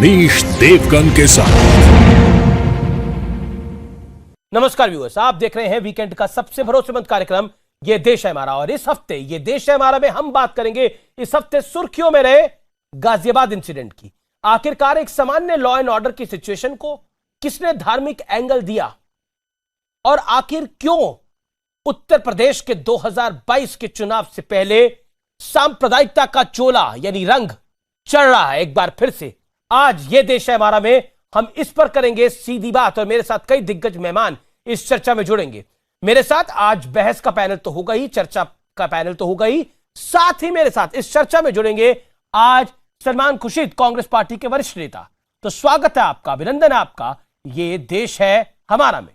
मनीष देवगन के साथ। नमस्कार व्यूअर्स, आप देख रहे हैं वीकेंड का सबसे भरोसेमंद कार्यक्रम ये देश है हमारा। और इस हफ्ते ये देश है हमारा में हम बात करेंगे इस हफ्ते सुर्खियों में रहे गाजियाबाद इंसिडेंट की। आखिरकार एक सामान्य लॉ एंड ऑर्डर की सिचुएशन को किसने धार्मिक एंगल दिया, और आखिर क्यों उत्तर प्रदेश के 2022 के चुनाव से पहले सांप्रदायिकता का चोला यानी रंग चढ़ रहा है एक बार फिर से। आज ये देश है हमारा में हम इस पर करेंगे सीधी बात, और मेरे साथ कई दिग्गज मेहमान इस चर्चा में जुड़ेंगे। मेरे साथ आज बहस का पैनल तो होगा ही, चर्चा का पैनल तो होगा ही, साथ ही मेरे साथ इस चर्चा में जुड़ेंगे आज सलमान खुर्शीद, कांग्रेस पार्टी के वरिष्ठ नेता। तो स्वागत है आपका, अभिनंदन है आपका ये देश है हमारा में।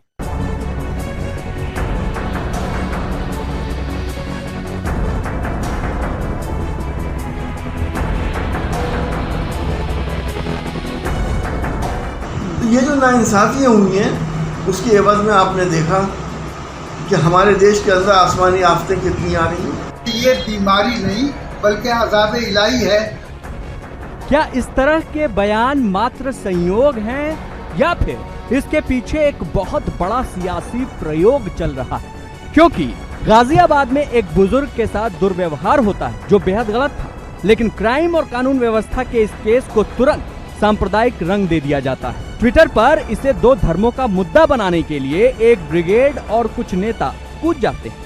ये जो नाइंसाफियाँ हुई हैं उसकी एवज में आपने देखा कि हमारे देश के अंदर आसमानी आफतें कितनी आ रही हैं। ये बीमारी नहीं बल्कि अज़ाब इलाही है। क्या इस तरह के बयान मात्र संयोग हैं या फिर इसके पीछे एक बहुत बड़ा सियासी प्रयोग चल रहा है? क्योंकि गाजियाबाद में एक बुजुर्ग के साथ दुर्व्यवहार होता है जो बेहद गलत था, लेकिन क्राइम और कानून व्यवस्था के इस केस को तुरंत सांप्रदायिक रंग दे दिया जाता है। ट्विटर पर इसे दो धर्मों का मुद्दा बनाने के लिए एक ब्रिगेड और कुछ नेता कूद जाते हैं।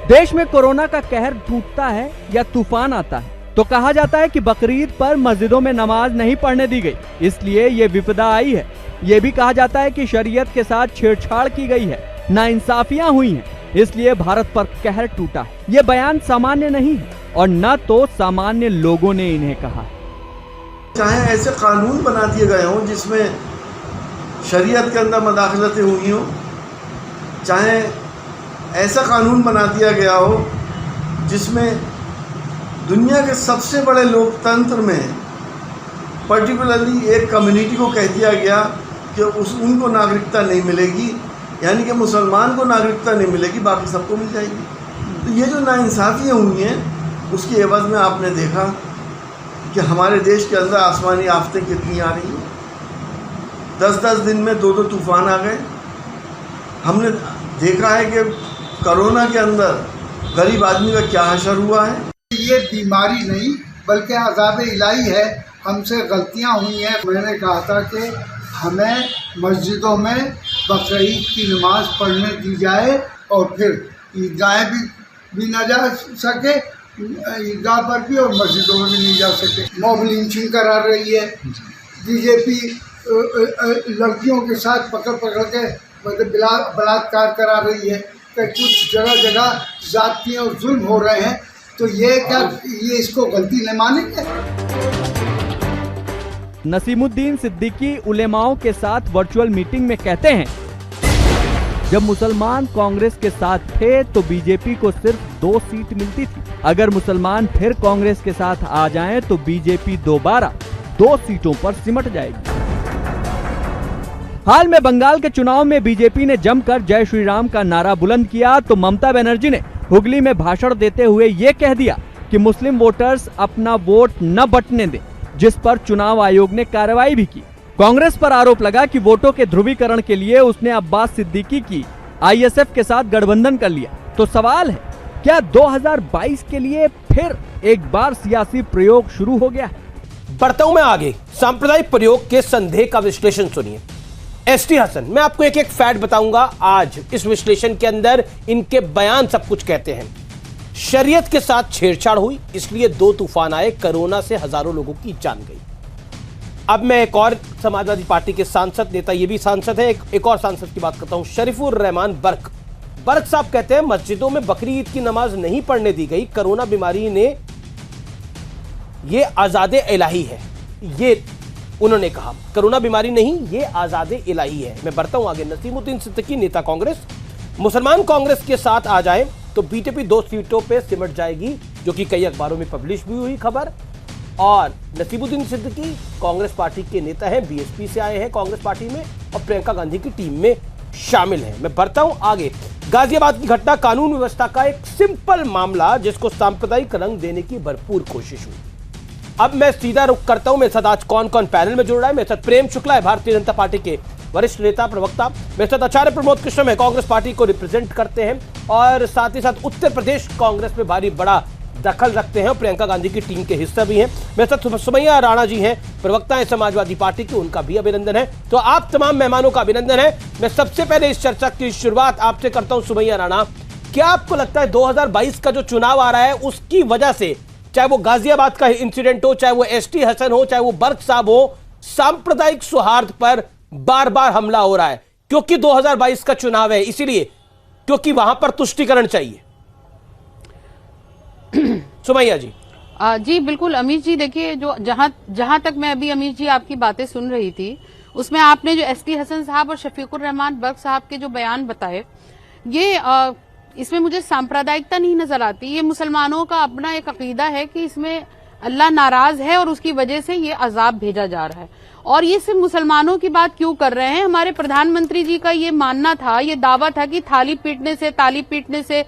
देश में कोरोना का कहर टूटता है या तूफान आता है तो कहा जाता है कि बकरीद पर मस्जिदों में नमाज नहीं पढ़ने दी गई, इसलिए ये विपदा आई है। ये भी कहा जाता है कि शरीयत के साथ छेड़छाड़ की गई है, नाइंसाफियां हुई हैं, इसलिए भारत पर कहर टूटा। ये बयान सामान्य नहीं है और न तो सामान्य लोगों ने इन्हें कहा। चाहे ऐसे कानून बना दिए गए हों जिसमें शरीयत के अंदर मदाखलतें हुई हों, चाहे ऐसा कानून बना दिया गया हो जिसमें दुनिया के सबसे बड़े लोकतंत्र में पर्टिकुलरली एक कम्युनिटी को कह दिया गया कि उनको नागरिकता नहीं मिलेगी, यानी कि मुसलमान को नागरिकता नहीं मिलेगी, बाकी सबको मिल जाएगी। तो ये जो नाइंसाफियाँ हुई हैं उसकी एवज में आपने देखा कि हमारे देश के अंदर आसमानी आफतें कितनी आ रही हैं। 10-10 दिन में 2-2 तूफान आ गए। हमने देखा है कि कोरोना के अंदर गरीब आदमी का क्या हशर हुआ है। ये बीमारी नहीं बल्कि अज़ाब इलाही है। हमसे गलतियां हुई हैं। मैंने कहा था कि हमें मस्जिदों में बकरीद की नमाज पढ़ने दी जाए और फिर ईदगाहें भी ना जा सके, ईदगाह पर भी और मस्जिदों में भी नहीं जा सके। मॉब लिंचिंग करा रही है बीजेपी, लड़कियों के साथ पकड़ के मतलब बलात्कार करा रही है। कि कुछ जगह जगह जाति और जुल्म हो रहे हैं, तो ये इसको गलती नहीं मानेंगे। नसीमुद्दीन सिद्दीकी उलेमाओं के साथ वर्चुअल मीटिंग में कहते हैं, जब मुसलमान कांग्रेस के साथ थे तो बीजेपी को सिर्फ 2 सीट मिलती थी। अगर मुसलमान फिर कांग्रेस के साथ आ जाएं तो बीजेपी दोबारा 2 सीटों पर सिमट जाएगी। हाल में बंगाल के चुनाव में बीजेपी ने जमकर जय श्री राम का नारा बुलंद किया तो ममता बनर्जी ने हुगली में भाषण देते हुए ये कह दिया कि मुस्लिम वोटर्स अपना वोट न बंटने दें, जिस पर चुनाव आयोग ने कार्रवाई भी की। कांग्रेस पर आरोप लगा कि वोटों के ध्रुवीकरण के लिए उसने अब्बास सिद्दीकी की आईएसएफ के साथ गठबंधन कर लिया। तो सवाल है, क्या 2022 के लिए फिर एक बार सियासी प्रयोग शुरू हो गया है? बढ़ता हूं मैं आगे। सांप्रदायिक प्रयोग के संदेह का विश्लेषण सुनिए। एसटी हसन, मैं आपको एक एक फैक्ट बताऊंगा आज इस विश्लेषण के अंदर। इनके बयान सब कुछ कहते हैं। शरीयत के साथ छेड़छाड़ हुई, इसलिए 2 तूफान आए, कोरोना से हजारों लोगों की जान गई। अब मैं एक और समाजवादी पार्टी के सांसद नेता, ये भी सांसद है, एक और सांसद की बात करता हूं, शरीफुर रहमान बर्क साहब कहते हैं मस्जिदों में बकरीद की नमाज नहीं पढ़ने दी गई, कोरोना बीमारी ने ये आजादे इलाही है। ये उन्होंने कहा कोरोना बीमारी नहीं, ये आजादे इलाही है। मैं बढ़ता हूं आगे। नसीमुद्दीन सिद्दीकी नेता कांग्रेस, मुसलमान कांग्रेस के साथ आ जाए तो बीजेपी 2 सीटों पे सिमट जाएगी, जो कि कई अखबारों में पब्लिश भी हुई खबर। और नसीमुद्दीन सिद्दीकी कांग्रेस पार्टी के नेता हैं, बीएसपी से आए हैं कांग्रेस पार्टी में और प्रियंका गांधी की टीम में शामिल हैं। मैं बढ़ता हूं आगे। गाजियाबाद की घटना कानून व्यवस्था का एक सिंपल मामला जिसको सांप्रदायिक रंग देने की भरपूर कोशिश हुई। अब मैं सीधा रुख करता हूं, मेरे साथ आज कौन कौन पैनल में जुड़ रहा है। मेरे साथ प्रेम शुक्ला है, भारतीय जनता पार्टी के वरिष्ठ नेता प्रवक्ता। मेरे साथ आचार्य प्रमोद कृष्ण है, कांग्रेस पार्टी को रिप्रेजेंट करते हैं और साथ ही साथ उत्तर प्रदेश कांग्रेस में भारी बड़ा दखल रखते हैं और प्रियंका गांधी की टीम के हिस्सा भी हैं। मेरे साथ सुमैया राणा जी हैं, प्रवक्ता हैं समाजवादी पार्टी की, उनका भी अभिनंदन है। तो आप तमाम मेहमानों का अभिनंदन है। मैं सबसे पहले इस चर्चा की शुरुआत आपसे करता हूं। सुमैया राणा, क्या आपको लगता है 2022 का जो चुनाव आ रहा है उसकी वजह से, चाहे वो गाजियाबाद का इंसिडेंट हो, चाहे वो एसटी हसन हो, चाहे वो बर्क साहब हो, सांप्रदायिक सौहार्द पर बार बार हमला हो रहा है? क्योंकि 2022 का चुनाव है, इसीलिए, क्योंकि वहां पर तुष्टीकरण चाहिए। सुमैया जी। जी बिल्कुल अमीश जी, देखिए जो जहां तक मैं अभी अमीश जी आपकी बातें सुन रही थी, उसमें आपने जो एसटी हसन साहब और शफीकुर रहमान बर्क साहब के जो बयान बताए, ये इसमें मुझे सांप्रदायिकता नहीं नजर आती। ये मुसलमानों का अपना एक अकीदा है कि इसमें अल्लाह नाराज है और उसकी वजह से ये अजाब भेजा जा रहा है। और ये सिर्फ मुसलमानों की बात क्यों कर रहे हैं? हमारे प्रधानमंत्री जी का ये मानना था, ये दावा था कि थाली पीटने से, ताली पीटने से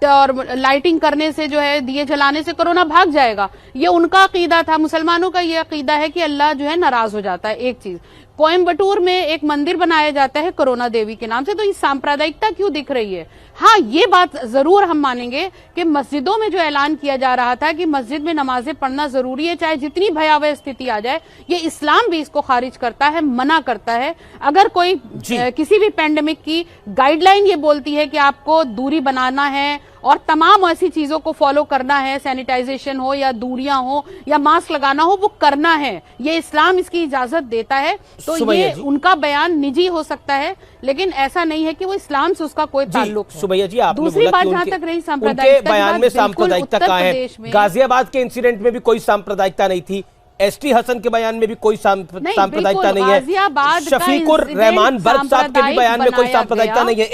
और लाइटिंग करने से, जो है दिए जलाने से कोरोना भाग जाएगा। ये उनका अकीदा था। मुसलमानों का ये अकीदा है कि अल्लाह जो है नाराज हो जाता है। एक चीज, कोयम्बटूर में एक मंदिर बनाया जाता है कोरोना देवी के नाम से, तो ये सांप्रदायिकता क्यों दिख रही है? हाँ, ये बात जरूर हम मानेंगे कि मस्जिदों में जो ऐलान किया जा रहा था कि मस्जिद में नमाजें पढ़ना जरूरी है, चाहे जितनी भयावह स्थिति आ जाए, ये इस्लाम भी इसको खारिज करता है, मना करता है। अगर कोई किसी भी पेंडेमिक की गाइडलाइन ये बोलती है कि आपको दूरी बनाना है और तमाम ऐसी चीजों को फॉलो करना है, सैनिटाइजेशन हो या दूरियां हो या मास्क लगाना हो, वो करना है, ये इस्लाम इसकी इजाजत देता है। तो ये उनका बयान निजी हो सकता है, लेकिन ऐसा नहीं है कि वो इस्लाम से उसका कोई ताल्लुक हो। सुमैया जी, आपने दूसरी बात जहां तक रही सांप्रदायिकता, बयान में सांप्रदायिकता कहाँ है? गाजियाबाद के इंसिडेंट में भी कोई सांप्रदायिकता नहीं थी, एसटी हसन के बयान में भी कोई सांप्रदायिकता नहीं है, शफीकुर रहमान बर्क साहब के भी बयान में कोई सांप्रदायिकता नहीं है।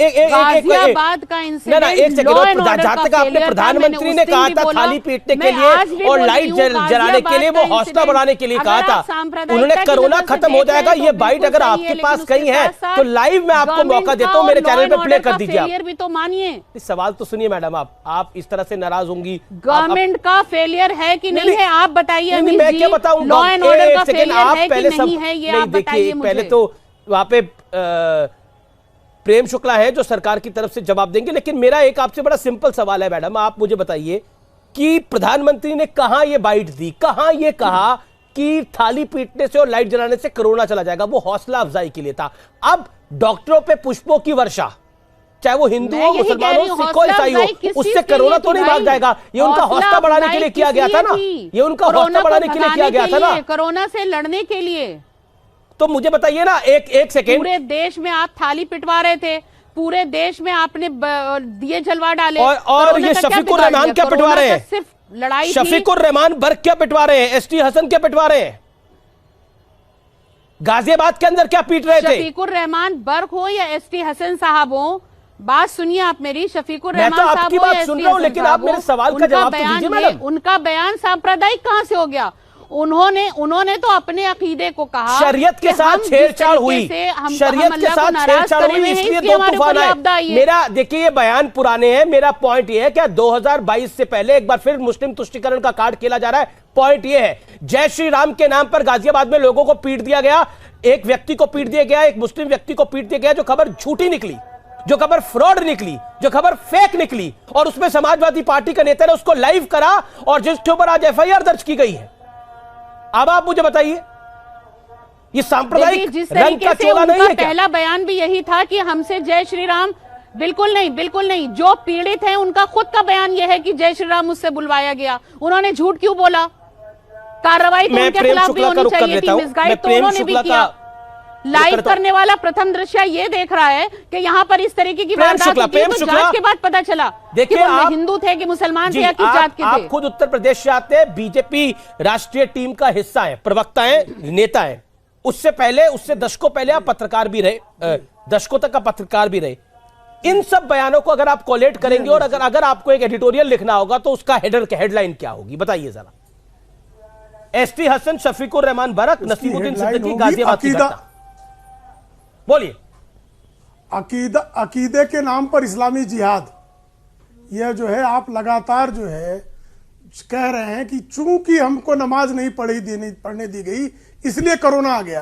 एक सेकंड, जहां तक आपने प्रधानमंत्री ने कहा था थाली पीटने के लिए और लाइट जलाने के लिए, वो हौसला बढ़ाने के लिए कहा था, उन्होंने कोरोना खत्म हो जाएगा, ये बाइट अगर आपके पास कहीं है तो लाइव मैं आपको मौका देता हूँ, मेरे चैनल पे प्ले कर दीजिए। फेलियर भी तो मानिए। सवाल तो सुनिए मैडम, आप इस तरह से नाराज होंगी। गवर्नमेंट का फेलियर है कि नहीं है, आप बताइए। मैं क्या बताऊं? लॉ एंड ऑर्डर का फेलियर है कि नहीं है, ये आप बताइए मुझे। पहले तो वहां पे प्रेम शुक्ला है जो सरकार की तरफ से जवाब देंगे, लेकिन मेरा एक आपसे बड़ा सिंपल सवाल है मैडम, आप मुझे बताइए कि प्रधानमंत्री ने कहां ये बाइट दी, कहां ये कहा कि थाली पीटने से और लाइट जलाने से कोरोना चला जाएगा? वो हौसला अफजाई के लिए था। अब डॉक्टरों पे पुष्पों की वर्षा, चाहे वो हिंदू हो, मुसलमान हो, सिख हो, ईसाई हो, उससे कोरोना तो नहीं भाग जाएगा। ये उनका हौसला बढ़ाने के लिए किया गया था ना, ये उनका हौसला बढ़ाने के लिए किया गया था ना, कोरोना से लड़ने के लिए। तो मुझे बताइए ना, एक सेकेंड, पूरे देश में आप थाली पिटवा रहे थे, पूरे देश में आपने दिए जलवा डाले, और ये शफीकुर रहमान क्या पिटवा रहे हैं? सिर्फ लड़ाई, शफीकुर रहमान बर्क क्या पिटवा रहे हैं? एसटी हसन क्या पिटवा रहे हैं? गाजियाबाद के अंदर क्या पीट रहे थे? शफीकुर रहमान बर्क हो या एसटी हसन साहब हो, बात सुनिए आप मेरी, शफीकुर रहमान साहब आपकी बात सुन रहा हूं, लेकिन आप मेरे सवाल का जवाब तो दीजिए मैडम। उनका बयान सांप्रदायिक कहां से हो गया? उन्होंने तो अपने अकीदे को कहा, शरीयत के साथ छेड़छाड़ हुई, शरीयत के साथ छेड़छाड़ हुई, इसलिए दो तूफान आए। मेरा देखिए, ये बयान पुराने हैं, मेरा पॉइंट ये है कि 2022 से पहले एक बार फिर मुस्लिम तुष्टीकरण का कार्ड खेला जा रहा है। पॉइंट ये है, जय श्री राम के नाम पर गाजियाबाद में लोगों को पीट दिया गया, एक व्यक्ति को पीट दिया गया, एक मुस्लिम व्यक्ति को पीट दिया गया, जो खबर झूठी निकली, जो खबर फ्रॉड निकली, जो खबर फेक निकली, और उसमें समाजवादी पार्टी का नेता ने उसको लाइव करा और जिसके ऊपर आज एफआईआर दर्ज की गई है। अब आप मुझे बताइए, ये सांप्रदायिक रंग का चोला नहीं है क्या? पहला बयान भी यही था कि हमसे जय श्री राम, बिल्कुल नहीं, बिल्कुल नहीं। जो पीड़ित हैं उनका खुद का बयान यह है कि जय श्री राम मुझसे बुलवाया गया। उन्होंने झूठ क्यों बोला? कार्रवाई तो उनके खिलाफ भी होनी चाहिए थी, मिसगाइड तो उन्होंने भी किया। लाइव करने वाला प्रथम दृश्य ये देख रहा है कि यहाँ पर इस तरीके की वारदात होती है, तो जांच के बाद पता चला कि वो हिंदू थे कि मुसलमान थे या किस जात के थे। आप खुद उत्तर प्रदेश से आते हैं, बीजेपी राष्ट्रीय टीम का हिस्सा है, प्रवक्ता है, नेता है। उससे पहले, उससे दशकों पहले आप पत्रकार भी रहे, दशकों तक का पत्रकार भी रहे। इन सब बयानों को अगर आप कोलेट करेंगे और अगर आपको एक एडिटोरियल लिखना होगा तो उसका हेडलाइन क्या होगी, बताइए जरा। एसटी हसन, शफीकुर रहमान बर्क, नसीमुद्दीन सिद्दीकी, गाजियाबाद की घटना, बोलिए। अकीदे के नाम पर इस्लामी जिहाद, यह जो है आप लगातार जो है कह रहे हैं कि चूंकि हमको नमाज नहीं पढ़ने दी गई इसलिए कोरोना आ गया,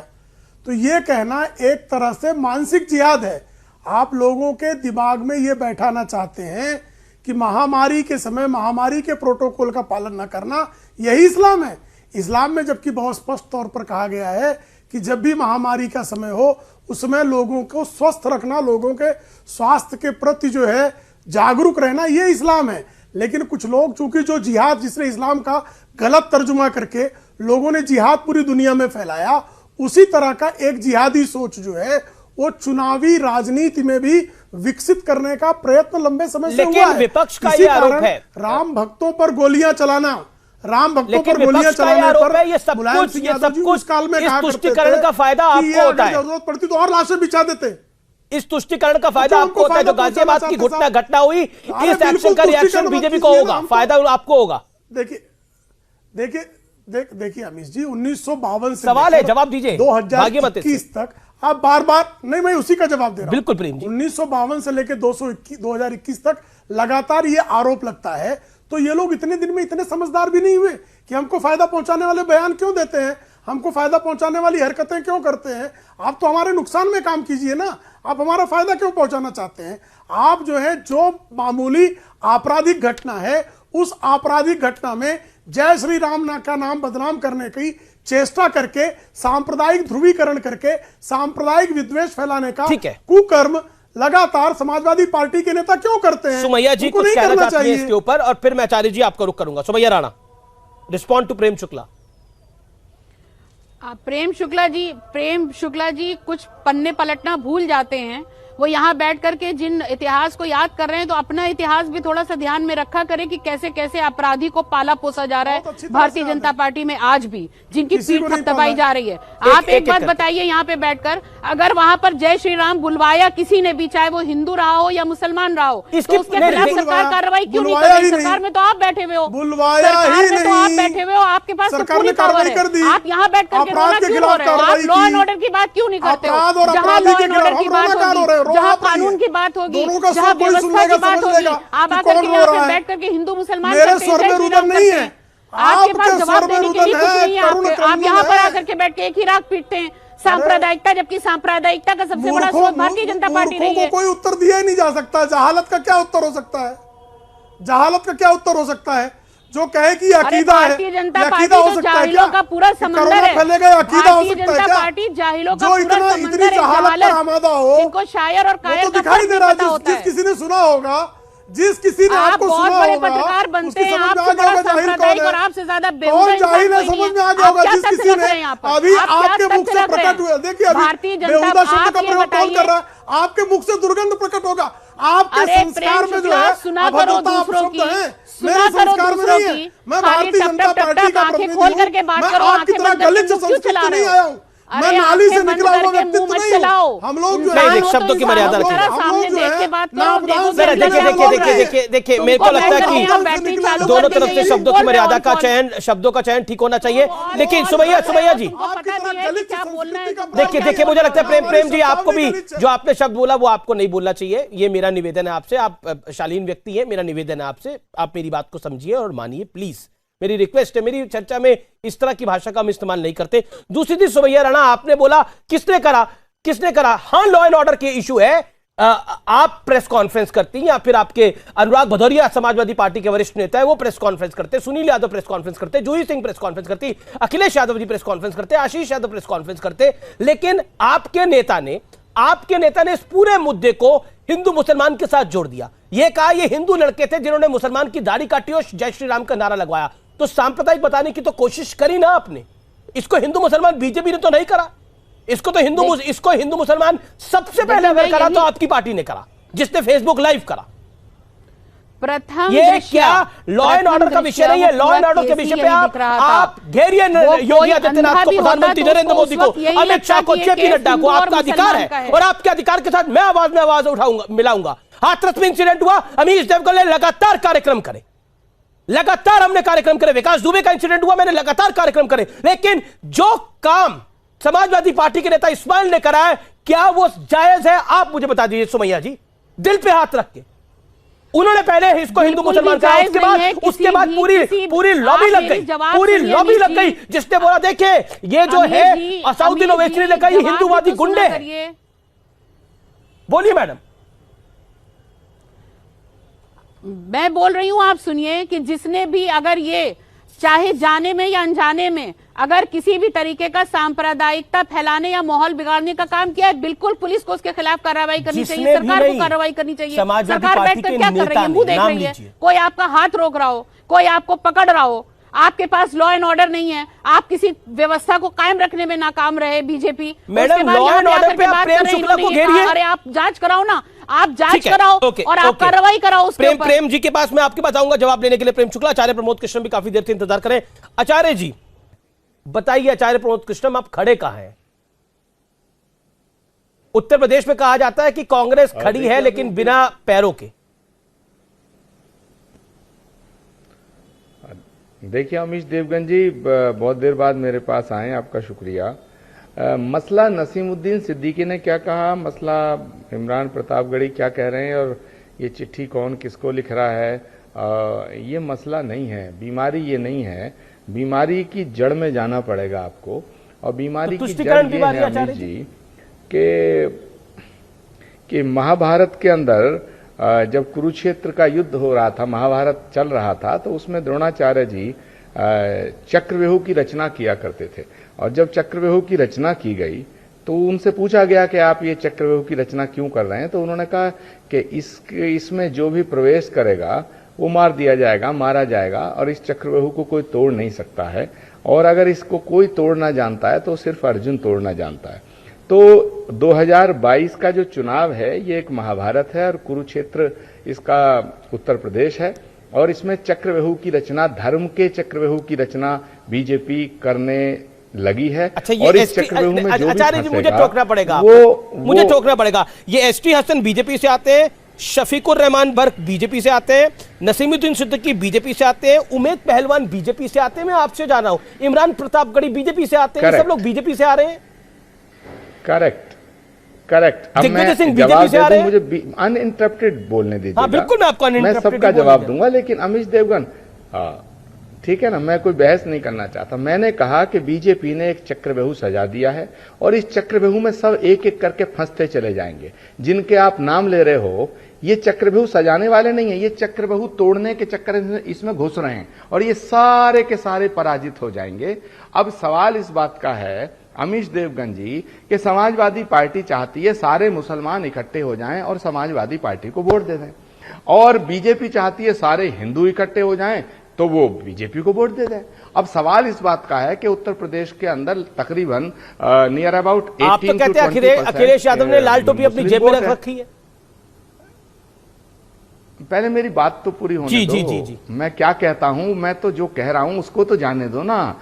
तो ये कहना एक तरह से मानसिक जिहाद है। आप लोगों के दिमाग में ये बैठाना चाहते हैं कि महामारी के समय महामारी के प्रोटोकॉल का पालन न करना यही इस्लाम है। इस्लाम में जबकि बहुत स्पष्ट तौर पर कहा गया है कि जब भी महामारी का समय हो उसमें लोगों को स्वस्थ रखना, लोगों के स्वास्थ्य के प्रति जो है जागरूक रहना, ये इस्लाम है। लेकिन कुछ लोग चूंकि जो जिहाद, जिसने इस्लाम का गलत तर्जुमा करके लोगों ने जिहाद पूरी दुनिया में फैलाया, उसी तरह का एक जिहादी सोच जो है वो चुनावी राजनीति में भी विकसित करने का प्रयत्न लंबे समय से हुआ है। विपक्ष का ये आरोप है राम भक्तों पर गोलियां चलाना, राम भक्तों लेकिन पर गोलियां चलाने पर ये सब कुछ उस काल में इस कहा तुष्टिकरण का फायदा आपको होता है। जरूरत पड़ती तो और लाशें बिछा देते। इस तुष्टिकरण का फायदा आपको होता है। जो गाजियाबाद की घटना हुई, इस एक्शन का रिएक्शन बीजेपी को होगा, फायदा आपको होगा। देखिए अमीश जी, 1952 से सवाल है, जवाब दीजिए। 2021 तक आप बार-बार नहीं, मैं उसी का जवाब दे रहा हूं। बिल्कुल प्रेम जी। 1952 से लेकर 2021 तक लगातार ये आरोप लगता है, तो ये लोग इतने दिन में इतने समझदार भी नहीं हुए कि हमको फायदा पहुंचाने वाले बयान क्यों देते हैं, हमको फायदा पहुंचाने वाली हरकतें क्यों करते हैं। आप तो हमारे नुकसान में काम कीजिए ना, आप हमारा फायदा क्यों पहुंचाना चाहते हैं। आप जो है, जो मामूली आपराधिक घटना है, उस आपराधिक घटना में जय श्री राम का नाम बदनाम करने की चेष्टा करके, सांप्रदायिक ध्रुवीकरण करके, सांप्रदायिक विद्वेष फैलाने का कुकर्म लगातार समाजवादी पार्टी के नेता क्यों करते हैं। सुमैया जी कुछ कहना चाहती हैं इसके ऊपर, और फिर मैं आचार्य जी आपका रुख करूंगा। Sumaiya Rana, respond to Prem Shukla. प्रेम शुक्ला जी कुछ पन्ने पलटना भूल जाते हैं। वो यहाँ बैठ करके जिन इतिहास को याद कर रहे हैं, तो अपना इतिहास भी थोड़ा सा ध्यान में रखा करें कि कैसे कैसे अपराधी को पाला पोसा जा रहा है भारतीय जनता पार्टी में आज भी, जिनकी पीठ थपथपाई जा रही है। आप एक बात बताइए, यहाँ पे बैठकर अगर वहां पर जय श्री राम बुलवाया किसी ने भी, चाहे वो हिंदू रहा हो या मुसलमान रहा हो, तो उसके खिलाफ सरकार कार्रवाई क्यों नहीं कर रही। सरकार में तो आप बैठे हुए हो, सरकार में तो आप बैठे हुए हो, आपके पास तो पूरी पावर है। आप यहाँ बैठ करके रोना क्यों हो रहे हो। आप लॉ एंड ऑर्डर की बात क्यों नहीं करते हो। जहाँ लॉ एंड ऑर्डर की बात होगी, जहाँ कानून की बात होगी, जहाँ व्यवस्था की बात होगी, आप आकर के यहाँ पे बैठ करके हिंदू मुसलमान नहीं है। आपके पास जवाब देने के लिए कुछ नहीं है। आप यहाँ पर आकर के बैठ के एक ही राग पीटते हैं, सांप्रदायिकता, जबकि सांप्रदायिकता का सबसे बड़ा स्रोत भारतीय जनता पार्टी नहीं है। कोई उत्तर दिया ही नहीं जा सकता। जहालत का क्या उत्तर हो सकता है, जहालत का क्या उत्तर हो सकता है। जो कहे कि अकीदा है, भारतीय जनता पार्टी तो जाहिलों का पूरा समंदर है। भारतीय जनता पार्टी जाहिलों का पूरा समंदर है। जहालत जिनको शायर और कायर का दिखाई दे रहा है। जिस किसी ने सुना होगा, जिस किसी ने आपको सुना होगा, बहुत बड़े पत्रकार बनते हैं, आपसे बड़ा सांप्रदायिक और आपसे ज्यादा बेहुदा इंसान समझ में आ गया होगा। जिस किसी ने अभी आपके मुख से प्रकट हुआ, देखिए अभी बेहुदा शब्द का प्रयोग कौन कर रहा है, आपके मुख से दुर्गंध प्रकट होगा। आपके संस्कार में जो है अभद्रता शब्द है, मेरे संस्कार में नहीं है। मैं भारतीय जनता पार्टी का प्रतिनिधि हूं, मैं आपकी तरह गलित संस्कृति से नहीं आया हूं, मैं नाली से निकला हुआ व्यक्तित्व नहीं हूं। हम लोग जो है शब्दों की मर्यादा रखिए। देखिए मेरे को लगता है कि दोनों तरफ से शब्दों की मर्यादा का चयन, शब्दों का चयन ठीक होना चाहिए। लेकिन सुमैया जी देखिए मुझे लगता है प्रेम जी, आपको भी जो आपने शब्द बोला वो आपको नहीं बोलना चाहिए। ये मेरा निवेदन है आपसे, आप शालीन व्यक्ति है, मेरा निवेदन है आपसे, आप मेरी बात को समझिए और मानिए प्लीज। मेरी रिक्वेस्ट है, मेरी चर्चा में इस तरह की भाषा का हम इस्तेमाल नहीं करते। दूसरी चीज सुमैया राणा, आपने बोला किसने करा। हाँ, लॉ एंड ऑर्डर के इशू है। आप प्रेस कॉन्फ्रेंस करती हैं, या फिर आपके अनुराग भदौरिया समाजवादी पार्टी के वरिष्ठ नेता है, वो प्रेस कॉन्फ्रेंस करते, सुनील यादव प्रेस कॉन्फ्रेंस करते, जूही सिंह प्रेस कॉन्फ्रेंस करती, अखिलेश यादव जी प्रेस कॉन्फ्रेंस करते, आशीष यादव प्रेस कॉन्फ्रेंस करते। लेकिन आपके नेता ने इस पूरे मुद्दे को हिंदू मुसलमान के साथ जोड़ दिया। यह कहा ये हिंदू लड़के थे जिन्होंने मुसलमान की दाढ़ी काटी और जय श्री राम का नारा लगवाया। तो सांप्रदायिक बताने की तो कोशिश करी ना आपने। इसको हिंदू मुसलमान बीजेपी ने तो नहीं करा, इसको हिंदू मुसलमान सबसे पहले अगर करा तो आपकी पार्टी ने करा, जिसने फेसबुक लाइव करा। प्रथम ये क्या लॉ एंड ऑर्डर का विषय नहीं है। लॉ एंड ऑर्डर के विषय पे आप घेरिए योगी आदित्यनाथ को, प्रधानमंत्री नरेंद्र मोदी को, अमित शाह को, जेपी नड्डा को। आपका अधिकार है और आपके अधिकार के साथ मैं आवाज उठाऊंगा, मिलाऊंगा। हाथरस में इंसिडेंट हुआ, अमीश देवगन ने लगातार कार्यक्रम करे, लगातार हमने कार्यक्रम करे। विकास दुबे का इंसिडेंट हुआ, मैंने लगातार कार्यक्रम करे। लेकिन जो काम समाजवादी पार्टी के नेता इस्माइल ने करा है, क्या वो जायज है? आप मुझे बता दीजिए सुमैया जी, दिल पे हाथ रख के। उन्होंने पहले इसको हिंदू मुसलमान कहा, उसके बाद पूरी लॉबी लग गई, पूरी लॉबी लग गई, जिसने बोला देखिए ये जो है असाउद्दीन ओवैसी ने कहा हिंदूवादी गुंडे हैं। बोलिए मैडम। मैं बोल रही हूं, आप सुनिए कि जिसने भी अगर ये चाहे जाने में या अनजाने में अगर किसी भी तरीके का सांप्रदायिकता फैलाने या माहौल बिगाड़ने का काम किया है, बिल्कुल पुलिस को उसके खिलाफ कार्रवाई करनी चाहिए, सरकार को कार्रवाई करनी चाहिए। सरकार बैठकर क्या कर रही है, मुंह देख रही है। कोई आपका हाथ रोक रहा हो, कोई आपको पकड़ रहा हो, आपके पास लॉ एंड ऑर्डर नहीं है, आप किसी व्यवस्था को कायम रखने में नाकाम रहे BJP. Madam law and order पे आप प्रेम शुक्ला को घेरिए। अरे आप जांच कराओ ना, आप जांच कराओ और आप कार्रवाई कराओ उसके ऊपर। प्रेम जी के पास मैं आपके पास आऊंगा जवाब लेने के लिए। प्रेम शुक्ला, आचार्य प्रमोद कृष्णम भी काफी देर से इंतजार करें। आचार्य जी बताइए, आचार्य प्रमोद कृष्णम आप खड़े कहां हैं? उत्तर प्रदेश में कहा जाता है कि कांग्रेस खड़ी है लेकिन बिना पैरों के। देखिए अमीश देवगन जी बहुत देर बाद मेरे पास आए, आपका शुक्रिया। मसला नसीमुद्दीन सिद्दीकी ने क्या कहा, मसला इमरान प्रतापगढ़ी क्या कह रहे हैं और ये चिट्ठी कौन किसको लिख रहा है, ये मसला नहीं है। बीमारी ये नहीं है, बीमारी की जड़ में जाना पड़ेगा आपको। और बीमारी की जड़ ये है अमीश जी कि महाभारत के अंदर जब कुरुक्षेत्र का युद्ध हो रहा था, महाभारत चल रहा था, तो उसमें द्रोणाचार्य जी चक्रव्यूह की रचना किया करते थे। और जब चक्रव्यूह की रचना की गई तो उनसे पूछा गया कि आप ये चक्रव्यूह की रचना क्यों कर रहे हैं, तो उन्होंने कहा कि इसमें जो भी प्रवेश करेगा वो मार दिया जाएगा, मारा जाएगा, और इस चक्रव्यूह को कोई तोड़ नहीं सकता है, और अगर इसको कोई तोड़ना जानता है तो सिर्फ अर्जुन तोड़ना जानता है। तो 2022 का जो चुनाव है ये एक महाभारत है और कुरुक्षेत्र इसका उत्तर प्रदेश है, और इसमें चक्रव्यूह की रचना, धर्म के चक्रव्यूह की रचना बीजेपी करने लगी है। अच्छा, और इस चक्रव्यूह में जो आचार्य जी मुझे टोकना पड़ेगा, मुझे टोकना पड़ेगा। ये एसटी हसन बीजेपी से आते हैं, शफीकुर रहमान बर्क बीजेपी से आते हैं, नसीमुद्दीन सिद्दीकी बीजेपी से आते हैं, उमेद पहलवान बीजेपी से आते हैं। मैं आपसे जाना हूं, इमरान प्रतापगढ़ी बीजेपी से आते हैं, सब लोग बीजेपी से आ रहे हैं। करेक्ट। अब मैं जवाब दे दूं, मुझे अनइंटरप्टेड बोलने दीजिए। हाँ, बिल्कुल मैं आपको मैं सबका जवाब दूंगा, लेकिन अमीश देवगन ठीक है ना, मैं कोई बहस नहीं करना चाहता। मैंने कहा कि बीजेपी ने एक चक्रव्यूह सजा दिया है और इस चक्रव्यूह में सब एक एक करके फंसते चले जाएंगे। जिनके आप नाम ले रहे हो ये चक्रव्यूह सजाने वाले नहीं है, ये चक्रव्यूह तोड़ने के चक्कर में इसमें घुस रहे हैं और ये सारे के सारे पराजित हो जाएंगे। अब सवाल इस बात का है अमीश देवगन जी कि समाजवादी पार्टी चाहती है सारे मुसलमान इकट्ठे हो जाएं और समाजवादी पार्टी को वोट दे दें, और बीजेपी चाहती है सारे हिंदू इकट्ठे हो जाएं तो वो बीजेपी को वोट दे दें। अब सवाल इस बात का है कि उत्तर प्रदेश के अंदर तकरीबन नियर अबाउट 18 आप तो कहते हैं अखिलेश यादव ने लाल टोपी अपनी जेब में रख रखी है। पहले मेरी बात तो पूरी होने दो। जी। मैं क्या कहता हूं, मैं तो जो कह रहा हूं उसको तो जाने दो ना।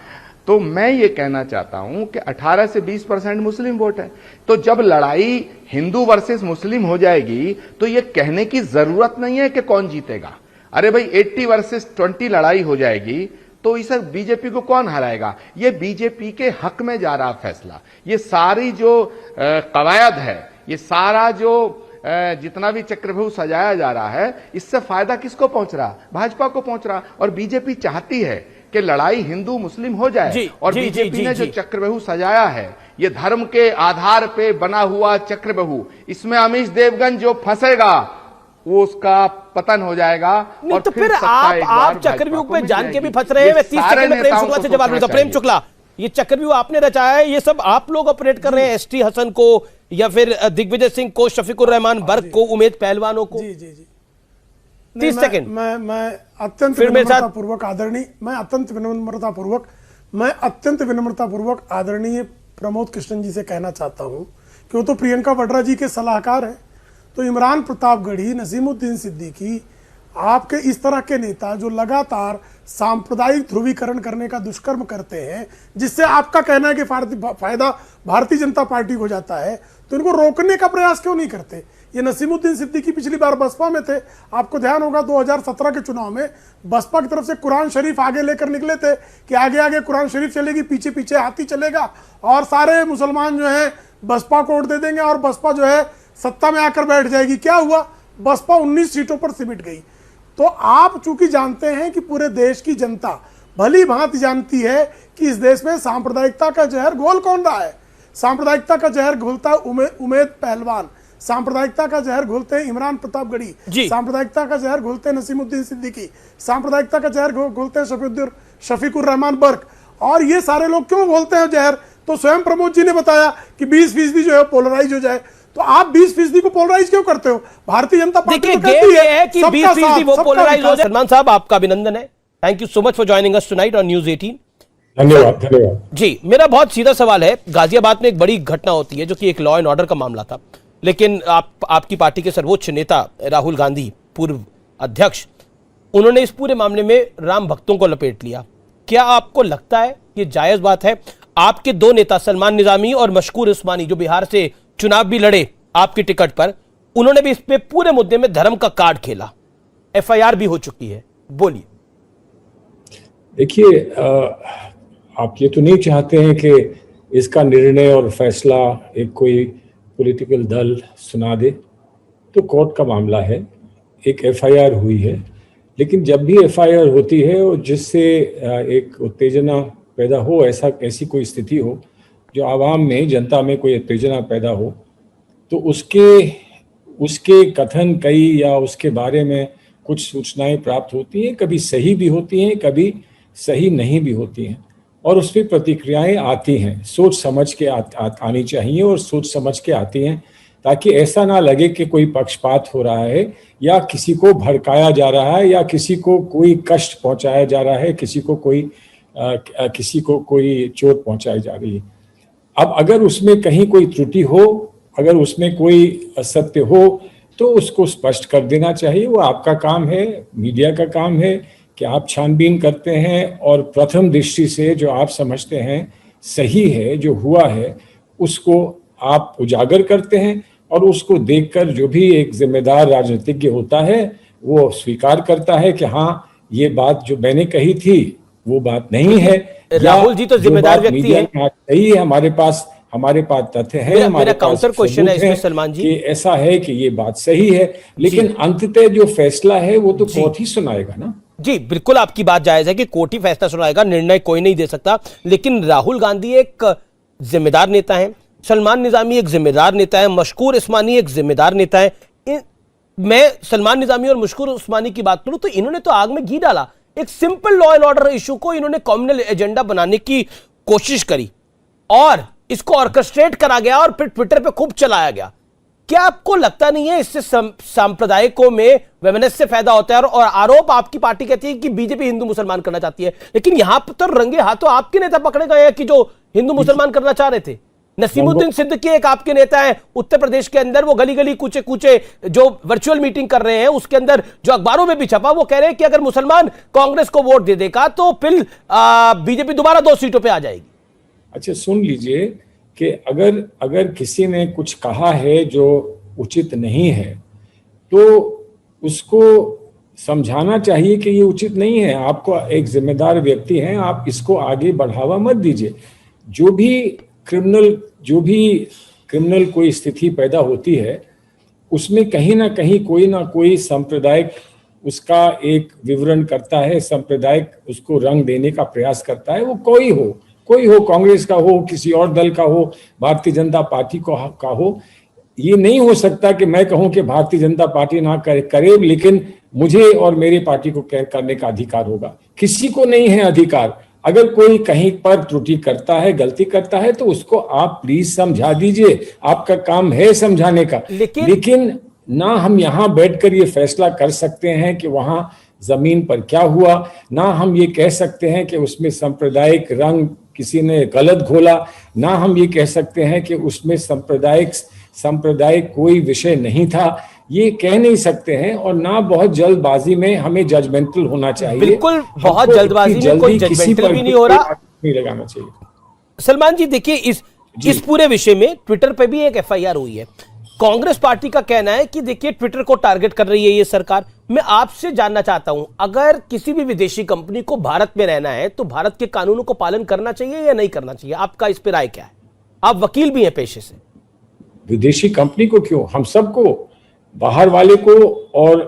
तो मैं ये कहना चाहता हूं कि 18 से 20% मुस्लिम वोट है, तो जब लड़ाई हिंदू वर्सेस मुस्लिम हो जाएगी तो ये कहने की जरूरत नहीं है कि कौन जीतेगा। अरे भाई 80 वर्सेस 20 लड़ाई हो जाएगी तो इसे बीजेपी को कौन हराएगा। ये बीजेपी के हक में जा रहा फैसला। ये सारी जो कवायद है, ये सारा जो जितना भी चक्रव्यूह सजाया जा रहा है, इससे फायदा किसको पहुंच रहा? भाजपा को पहुंच रहा। और बीजेपी चाहती है कि लड़ाई हिंदू मुस्लिम हो जाए। और बीजेपी ने जो चक्रव्यूह सजाया है ये धर्म के आधार पे बना हुआ चक्रव्यूह, इसमें अमीश देवगन जो फंसेगा वो उसका पतन हो जाएगा। नहीं, और तो फिर आप चक्रव्यूह में जान के भी फंस रहे हैं। मैं 30 सेकंड में प्रेम शुक्ला से जवाब लेता हूं। प्रेम शुक्ला, ये चक्रव्यूह आपने रचाया है, ये सब आप लोग ऑपरेट कर रहे हैं, एसटी हसन को या फिर दिग्विजय सिंह को, शफीकुर रहमान बर्क को, उमेद पहलवानों को? जी 30 सेकंड। मैं अत्यंत विनम्रतापूर्वक आदरणीय मैं अत्यंत विनम्रतापूर्वक आदरणीय प्रमोद कृष्णन जी से कहना चाहता हूं कि वो तो प्रियंका वाड्रा जी के सलाहकार हैं। तो इमरान प्रतापगढ़ी, नसीमुद्दीन सिद्दीकी, आपके इस तरह के नेता जो लगातार सांप्रदायिक ध्रुवीकरण करने का दुष्कर्म करते हैं, जिससे आपका कहना है कि फायदा भारतीय जनता पार्टी को जाता है, तो इनको रोकने का प्रयास क्यों नहीं करते? ये नसीमुद्दीन सिद्दीकी पिछली बार बसपा में थे, आपको ध्यान होगा 2017 के चुनाव में बसपा की तरफ से कुरान शरीफ आगे लेकर निकले थे कि आगे आगे कुरान शरीफ चलेगी, पीछे पीछे हाथी चलेगा और सारे मुसलमान जो है बसपा को वोट दे देंगे और बसपा जो है सत्ता में आकर बैठ जाएगी। क्या हुआ? बसपा 19 सीटों पर सिमट गई। तो आप चूंकि जानते हैं कि पूरे देश की जनता भली भांति जानती है कि इस देश में सांप्रदायिकता का जहर घोल कौन रहा है। सांप्रदायिकता का जहर घोलता है उमेद पहलवान, सांप्रदायिकता का जहर घोलते हैं इमरान प्रतापगढ़ी, सांप्रदायिकता का जहर घोलते हैं नसीमुद्दीन सिद्दीकी, सांप्रदायिकता का जहर घोलते हैं शफीकुर रहमान बर्क। और ये सारे लोग क्यों घोलते हैं जहर? तो स्वयं प्रमोद जी ने बताया कि 20% जो है पोलराइज हो जाए। तो आप 20% को पोलराइज क्यों करते हो? भारतीय जनता पार्टी तो कहती है कि 20% वो पोलराइज हो जाए। सलमान साहब, आपका अभिनंदन है। Thank you so much for joining us tonight on news 18। धन्यवाद धन्यवाद जी, मेरा बहुत सीधा सवाल है। गाजियाबाद में एक बड़ी घटना होती है जो कि एक लॉ एंड ऑर्डर का मामला था, लेकिन आपकी पार्टी के सर्वोच्च नेता राहुल गांधी, पूर्व अध्यक्ष, उन्होंने इस पूरे मामले में राम भक्तों को लपेट लिया। क्या आपको लगता है ये जायज बात है? आपके दो नेता सलमान निजामी और मशकूर उस्मानी, जो बिहार से चुनाव भी लड़े आपकी टिकट पर, उन्होंने भी इस पे पूरे मुद्दे में धर्म का कार्ड खेला। एफआईआर भी हो चुकी है, बोलिए। देखिए, आप ये तो नहीं चाहते हैं कि इसका निर्णय और फैसला एक कोई पॉलिटिकल दल सुना दे। तो कोर्ट का मामला है, एक एफआईआर हुई है, लेकिन जब भी एफआईआर होती है और जिससे एक उत्तेजना पैदा हो, ऐसी कोई स्थिति हो जो आवाम में, जनता में कोई उत्तेजना पैदा हो, तो उसके कथन कई या उसके बारे में कुछ सूचनाएं प्राप्त होती हैं, कभी सही भी होती हैं, कभी सही नहीं भी होती हैं, और उस पर प्रतिक्रियाएं आती हैं। सोच समझ के आनी चाहिए और सोच समझ के आती हैं, ताकि ऐसा ना लगे कि कोई पक्षपात हो रहा है या किसी को भड़काया जा रहा है या किसी को कोई कष्ट पहुंचाया जा रहा है, किसी को कोई चोट पहुंचाई जा रही है। अब अगर उसमें कहीं कोई त्रुटि हो, अगर उसमें कोई असत्य हो, तो उसको स्पष्ट कर देना चाहिए। वो आपका काम है, मीडिया का काम है कि आप छानबीन करते हैं और प्रथम दृष्टि से जो आप समझते हैं सही है, जो हुआ है, उसको आप उजागर करते हैं, और उसको देखकर जो भी एक जिम्मेदार राजनीतिज्ञ होता है वो स्वीकार करता है कि हाँ, ये बात जो मैंने कही थी वो बात नहीं है। राहुल जी तो जिम्मेदार व्यक्ति हैं। सही है, हमारे पास तथ्य है, मेरा काउंटर क्वेश्चन है इसमें सलमान जी, कि ऐसा है कि ये बात सही है, लेकिन अंततः जो फैसला है वो तो कोर्ट ही सुनाएगा ना। जी बिल्कुल, आपकी बात जायज है कि कोर्ट ही फैसला सुनाएगा, निर्णय कोई नहीं दे सकता। लेकिन राहुल गांधी एक जिम्मेदार नेता है, सलमान निजामी एक जिम्मेदार नेता है, मशकूर उस्मानी एक जिम्मेदार नेता है। मैं सलमान निजामी और मशकूर उस्मानी की बात करूं तो इन्होंने तो आग में घी डाला। एक simple law and order issue को इन्होंने कम्युनल एजेंडा बनाने की कोशिश करी और इसको ऑर्केस्ट्रेट करा गया और फिर ट्विटर पे खूब चलाया गया। क्या आपको लगता नहीं है इससे सांप्रदायिकों में वैमनस्य फायदा होता है? और आरोप आपकी पार्टी कहती है कि बीजेपी हिंदू मुसलमान करना चाहती है, लेकिन यहां पर तो रंगे हाथों आपके नेता पकड़े गए हैं कि जो हिंदू मुसलमान करना चाह रहे थे। नसीमुद्दीन सिद्दीकी एक आपके नेता हैं उत्तर प्रदेश के अंदर, वो गली गली कूचे कूचे जो वर्चुअल मीटिंग कर रहे हैं, उसके अंदर जो अखबारों में भी छपा, वो कह रहे हैं कि अगर मुसलमान कांग्रेस को वोट दे देगा तो फिर बीजेपी दोबारा 2 सीटों पे आ जाएगी। अच्छा, सुन लीजिए कि अगर किसी ने कुछ कहा है जो उचित नहीं है तो उसको समझाना चाहिए कि ये उचित नहीं है। आपको एक जिम्मेदार व्यक्ति हैं, आप इसको आगे बढ़ावा मत दीजिए। जो भी क्रिमिनल कोई स्थिति पैदा होती है उसमें कहीं ना कोई सांप्रदायिक उसका एक विवरण करता है, सांप्रदायिक उसको रंग देने का प्रयास करता है। वो कोई हो, कांग्रेस का हो, किसी और दल का हो, भारतीय जनता पार्टी का हो। ये नहीं हो सकता कि मैं कहूं कि भारतीय जनता पार्टी ना करे लेकिन मुझे और मेरी पार्टी को करने का अधिकार होगा। किसी को नहीं है अधिकार। अगर कोई कहीं पर त्रुटि करता है, गलती करता है, तो उसको आप प्लीज समझा दीजिए, आपका काम है समझाने का। लेकिन ना हम यहाँ बैठकर ये फैसला कर सकते हैं कि वहां जमीन पर क्या हुआ, ना हम ये कह सकते हैं कि उसमें सांप्रदायिक रंग किसी ने गलत घोला, ना हम ये कह सकते हैं कि उसमें सांप्रदायिक कोई विषय नहीं था। ये कह नहीं सकते हैं, और ना बहुत जल्दबाजी में हमें जजमेंटल होना चाहिए। बिल्कुल, बहुत जल्दबाजी में कोई जजमेंटल भी नहीं हो रहा, नहीं लगाना चाहिए। सलमान जी देखिए, इस पूरे विषय में ट्विटर पे भी एक एफआईआर हुई है। कांग्रेस पार्टी का कहना है कि देखिए ट्विटर को टारगेट कर रही है ये सरकार। मैं आपसे जानना चाहता हूं, अगर किसी भी विदेशी कंपनी को भारत में रहना है तो भारत के कानूनों को पालन करना चाहिए या नहीं करना चाहिए? आपका इस पर राय क्या है? आप वकील भी हैं पेशे से। विदेशी कंपनी को क्यों, हम सबको बाहर वाले को और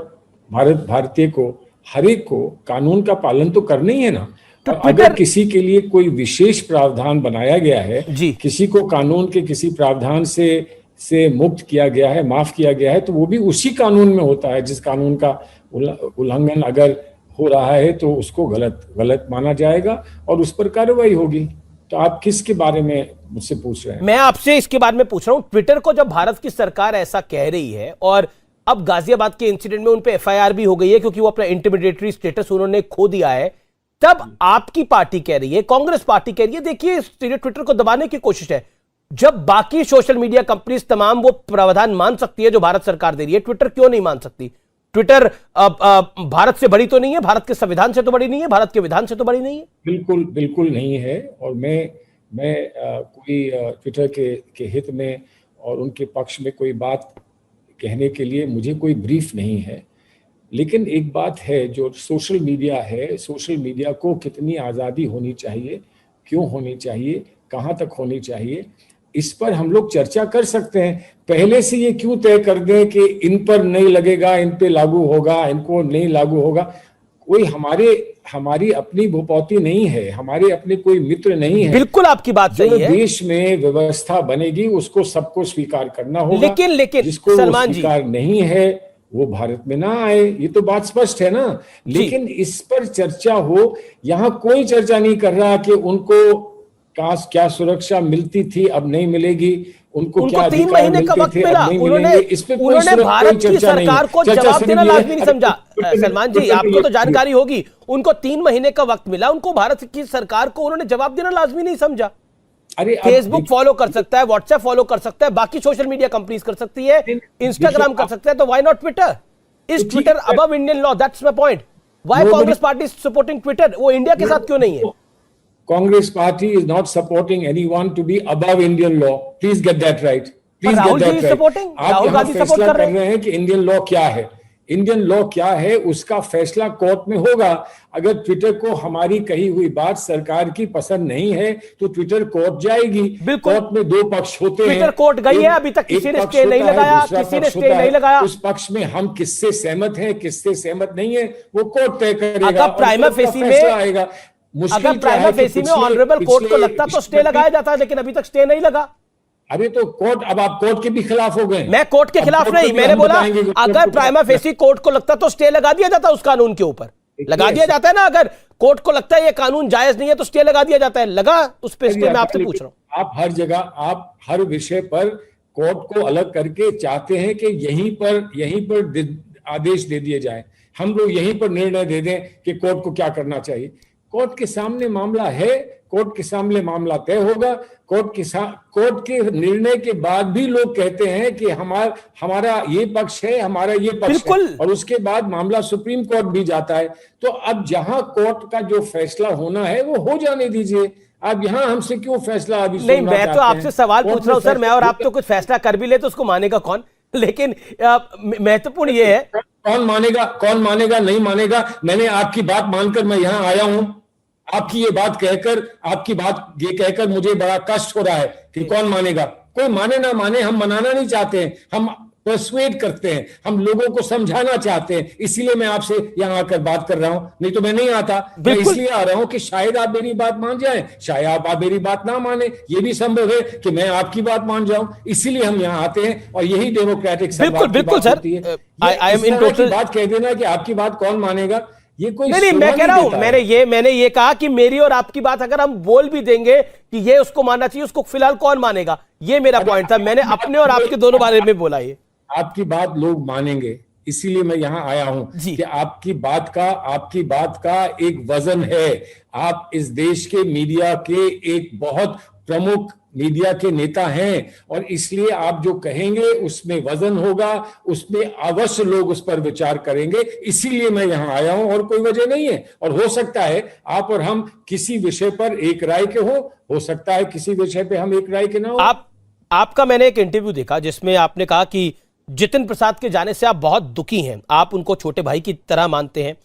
भारतीय को, हर एक को कानून का पालन तो करना ही है ना। तो अगर किसी के लिए कोई विशेष प्रावधान बनाया गया है, जी, किसी को कानून के किसी प्रावधान से मुक्त किया गया है, माफ किया गया है, तो वो भी उसी कानून में होता है। जिस कानून का उल्लंघन अगर हो रहा है तो उसको गलत माना जाएगा और उस पर कार्रवाई होगी। तो आप किसके बारे में मुझसे पूछ रहे हैं? मैं आपसे इसके बारे में पूछ रहा हूं, ट्विटर को जब भारत की सरकार ऐसा कह रही है और अब गाजियाबाद के इंसिडेंट में उन पे एफआईआर भी हो गई है क्योंकि वो अपना इंटिमिडेटरी स्टेटस उन्होंने खो दिया है, तब आपकी पार्टी कह रही है, कांग्रेस पार्टी कह रही है देखिए ट्विटर को दबाने की कोशिश है। जब बाकी सोशल मीडिया कंपनीज तमाम वो प्रावधान मान सकती है जो भारत सरकार दे रही है, ट्विटर क्यों नहीं मान सकती? ट्विटर भारत से बड़ी तो नहीं है, भारत के संविधान से तो बड़ी नहीं है, भारत के विधान से तो बड़ी नहीं है। बिल्कुल नहीं है। और मैं कोई ट्विटर के हित में और उनके पक्ष में कोई बात कहने के लिए मुझे कोई ब्रीफ नहीं है। लेकिन एक बात है, जो सोशल मीडिया है, सोशल मीडिया को कितनी आज़ादी होनी चाहिए, क्यों होनी चाहिए, कहाँ तक होनी चाहिए, इस पर हम लोग चर्चा कर सकते हैं। पहले से ये क्यों तय कर दें कि इन पर नहीं लगेगा, इन पे लागू होगा, इनको नहीं लागू होगा। कोई हमारी अपनी भूपौती नहीं है, हमारे अपने कोई मित्र नहीं है। बिल्कुल आपकी बात सही है। देश में व्यवस्था बनेगी उसको सबको स्वीकार करना होगा। लेकिन जिसको सलमान जी स्वीकार नहीं है वो भारत में ना आए, ये तो बात स्पष्ट है ना। लेकिन इस पर चर्चा हो, यहाँ कोई चर्चा नहीं कर रहा कि उनको क्या सुरक्षा मिलती थी अब नहीं मिलेगी, उनको क्या 3 महीने का वक्त मिला, उन्होंने भारत की सरकार को जवाब देना लाजमी नहीं समझा। सलमान जी आपको तो जानकारी होगी, उनको 3 महीने का वक्त मिला, उनको भारत की सरकार को उन्होंने जवाब देना लाजमी नहीं समझा। अरे फेसबुक फॉलो कर सकता है, व्हाट्सएप फॉलो कर सकता है, बाकी सोशल मीडिया कंपनीज कर सकती है, इंस्टाग्राम कर सकता है, तो why not Twitter? Is Twitter above Indian law? That's my point. Why Congress party supporting Twitter? वो इंडिया के साथ क्यों नहीं है? Congress party is not supporting anyone to be above Indian law. Please get that right. Please get that right. आप यहाँ फैसला कर रहे हैं कि इंडियन लॉ क्या है। इंडियन लॉ क्या है उसका फैसला कोर्ट में होगा। अगर ट्विटर को हमारी कही हुई बात सरकार की पसंद नहीं है तो ट्विटर कोर्ट जाएगी। कोर्ट में 2 पक्ष होते हैं। ट्विटर कोर्ट गई है, अभी तक किसी ने स्टे नहीं लगाया, किसी ने स्टे नहीं लगाया। उस पक्ष में हम किससे सहमत हैं, किससे सहमत नहीं है, वो कोर्ट तय करेगा। अगर प्राइमा फेसी में आएगा, अगर प्राइमा फेसी में ऑनरेबल कोर्ट को लगता तो स्टे लगाया जाता है, लेकिन अभी तक स्टे नहीं लगा। अरे तो कोर्ट, अब आप कोर्ट के भी खिलाफ हो गए। मैं कोर्ट के खिलाफ नहीं, मैंने बोला अगर प्राइमा फेसी कोर्ट को लगता तो स्टे लगा दिया जाता, उस कानून के ऊपर लगा दिया जाता है ना। अगर कोर्ट को लगता है ये कानून जायज नहीं है तो स्टे लगा दिया जाता है, लगा उस पे स्टे। मैं आपसे पूछ रहा हूं, आप हर जगह, आप हर विषय पर कोर्ट को अलग करके चाहते हैं कि यहीं पर आदेश दे दिए जाए, हम लोग यहीं पर निर्णय दे दें कि कोर्ट को क्या करना चाहिए। कोर्ट के सामने मामला है, कोर्ट के सामने मामला तय होगा। कोर्ट के निर्णय के बाद भी लोग कहते हैं कि हमारा ये पक्ष है, हमारा ये पक्ष है, और उसके बाद मामला सुप्रीम कोर्ट भी जाता है। तो अब जहां कोर्ट का जो फैसला होना है वो हो जाने दीजिए। आप यहाँ हमसे क्यों फैसला अभी नहीं? मैं तो आपसे सवाल पूछ रहा हूँ सर, मैं और आप तो कुछ फैसला कर भी ले तो उसको मानेगा कौन? लेकिन महत्वपूर्ण ये है, कौन मानेगा नहीं मानेगा। मैंने आपकी बात मानकर मैं यहाँ आया हूं। आपकी ये बात कहकर मुझे बड़ा कष्ट हो रहा है कि कौन मानेगा। कोई माने ना माने, हम मनाना नहीं चाहते हैं, हम पर्सुएड करते हैं, हम लोगों को समझाना चाहते हैं। इसीलिए मैं आपसे यहाँ आकर बात कर रहा हूं, नहीं तो मैं नहीं आता। मैं इसलिए आ रहा हूं कि शायद आप मेरी बात मान जाएं, शायद आप मेरी बात ना माने। ये भी संभव है कि मैं आपकी बात मान जाऊं, इसीलिए हम यहाँ आते हैं और यही डेमोक्रेटिक बिल्कुल sir, I am in total बात कह देना कि आपकी बात कौन मानेगा, ये कोई नहीं, मैं कह रहा हूं, मैंने ये कहा कि मेरी और आपकी बात अगर हम बोल भी देंगे कि ये उसको मानना चाहिए, उसको फिलहाल कौन मानेगा, ये मेरा पॉइंट था। मैंने अपने और आपके दोनों बारे में बोला। ये आपकी बात लोग मानेंगे, इसीलिए मैं यहां आया हूं कि आपकी बात का एक वजन है। आप इस देश के मीडिया के एक बहुत प्रमुख मीडिया के नेता हैं और इसलिए आप जो कहेंगे उसमें वजन होगा, उसमें अवश्य लोग उस पर विचार करेंगे। इसीलिए मैं यहां आया हूं और कोई वजह नहीं है। और हो सकता है आप और हम किसी विषय पर एक राय के हो सकता है किसी विषय पे हम एक राय के ना हो। आपका मैंने एक इंटरव्यू देखा जिसमें आपने कहा कि जितिन प्रसाद के जाने से आप बहुत दुखी हैं, आप उनको छोटे भाई की तरह मानते हैं,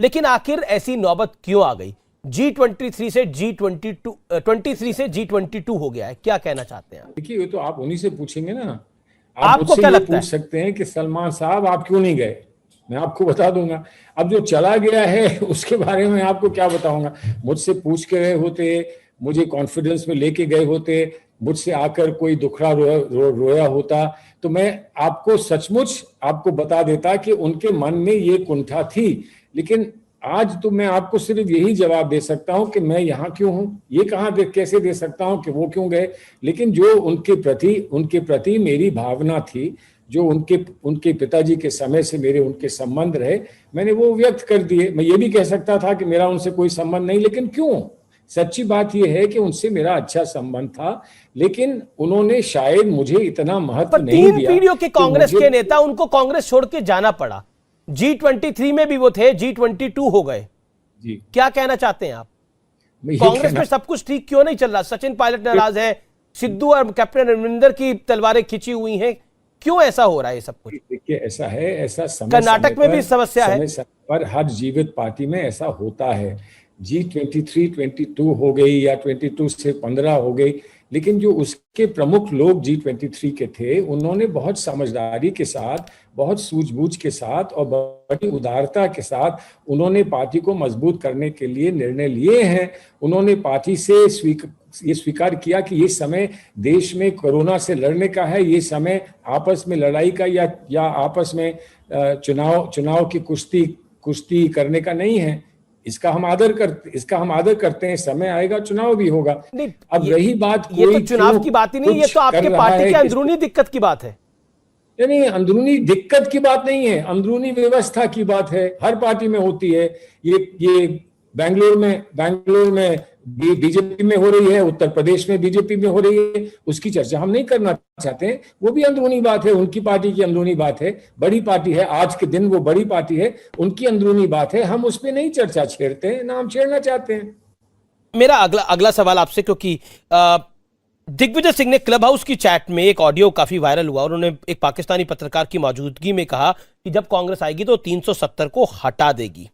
लेकिन आखिर ऐसी नौबत क्यों आ गई? G23 से G22 हो गया है, क्या कहना चाहते हैं? देखिए, ये तो आप उन्हीं से पूछेंगे ना। आप आपको क्या लगता है? पूछ सकते हैं कि सलमान साहब आप क्यों नहीं गए, मैं आपको बता दूंगा। अब जो चला गया है उसके बारे में आपको क्या बताऊंगा। मुझसे पूछ के गए होते, मुझे कॉन्फिडेंस में लेके गए होते, मुझसे आकर कोई दुखड़ा रोया होता, तो मैं आपको सचमुच आपको बता देता कि उनके मन में ये कुंठा थी। लेकिन आज तो मैं आपको सिर्फ यही जवाब दे सकता हूं कि मैं यहाँ क्यों हूं, ये कैसे दे सकता हूं कि वो क्यों गए। लेकिन जो उनके प्रति मेरी भावना थी, जो उनके पिताजी के समय से मेरे उनके संबंध रहे, मैंने वो व्यक्त कर दिए। मैं ये भी कह सकता था कि मेरा उनसे कोई संबंध नहीं, लेकिन क्यों, सच्ची बात यह है कि उनसे मेरा अच्छा संबंध था, लेकिन उन्होंने शायद मुझे इतना महत्व नहीं दिया। 3 पीढ़ियों के कांग्रेस के नेता, उनको कांग्रेस छोड़ के जाना पड़ा। G23 में भी वो थे, G22 हो गए जी। क्या कहना चाहते हैं आप? कांग्रेस में सब कुछ ठीक क्यों नहीं चल रहा? सचिन पायलट नाराज है, सिद्धू और कैप्टन अमरिंदर की तलवारें खिंची हुई हैं, क्यों ऐसा हो रहा है ये सब कुछ? देखिए ऐसा है, ऐसा समय कर्नाटक में भी समस्या है, समय पर हर जीवित पार्टी में ऐसा होता है। G23 22 हो गई या 22 से 15 हो गई, लेकिन जो उसके प्रमुख लोग G23 के थे, उन्होंने बहुत समझदारी के साथ, बहुत सूझबूझ के साथ और बड़ी उदारता के साथ उन्होंने पार्टी को मजबूत करने के लिए निर्णय लिए हैं। उन्होंने पार्टी से ये स्वीकार किया कि ये समय देश में कोरोना से लड़ने का है, ये समय आपस में लड़ाई का या आपस में चुनाव की कुश्ती करने का नहीं है। इसका हम आदर करते हैं। समय आएगा, चुनाव भी होगा। अब रही बात, ये तो चुनाव की बात ही नहीं, ये तो आपके पार्टी की अंदरूनी दिक्कत की बात है। नहीं, अंदरूनी दिक्कत की बात नहीं है, अंदरूनी व्यवस्था की बात है। हर पार्टी में होती है ये बैंगलोर में बीजेपी में हो रही है, उत्तर प्रदेश में बीजेपी में हो रही है, उसकी चर्चा हम नहीं करना चाहते हैं। वो भी अंदरूनी बात है, उनकी पार्टी की अंदरूनी बात है, बड़ी पार्टी है, आज के दिन वो बड़ी पार्टी है, उनकी अंदरूनी बात है। हम उस पर नहीं चर्चा छेड़ते हैं, ना हम छेड़ना चाहते हैं। मेरा अगला सवाल आपसे, क्योंकि दिग्विजय सिंह ने क्लब हाउस की चैट में एक ऑडियो काफी वायरल हुआ, उन्होंने एक पाकिस्तानी पत्रकार की मौजूदगी में कहा कि जब कांग्रेस आएगी तो 370 को हटा देगी,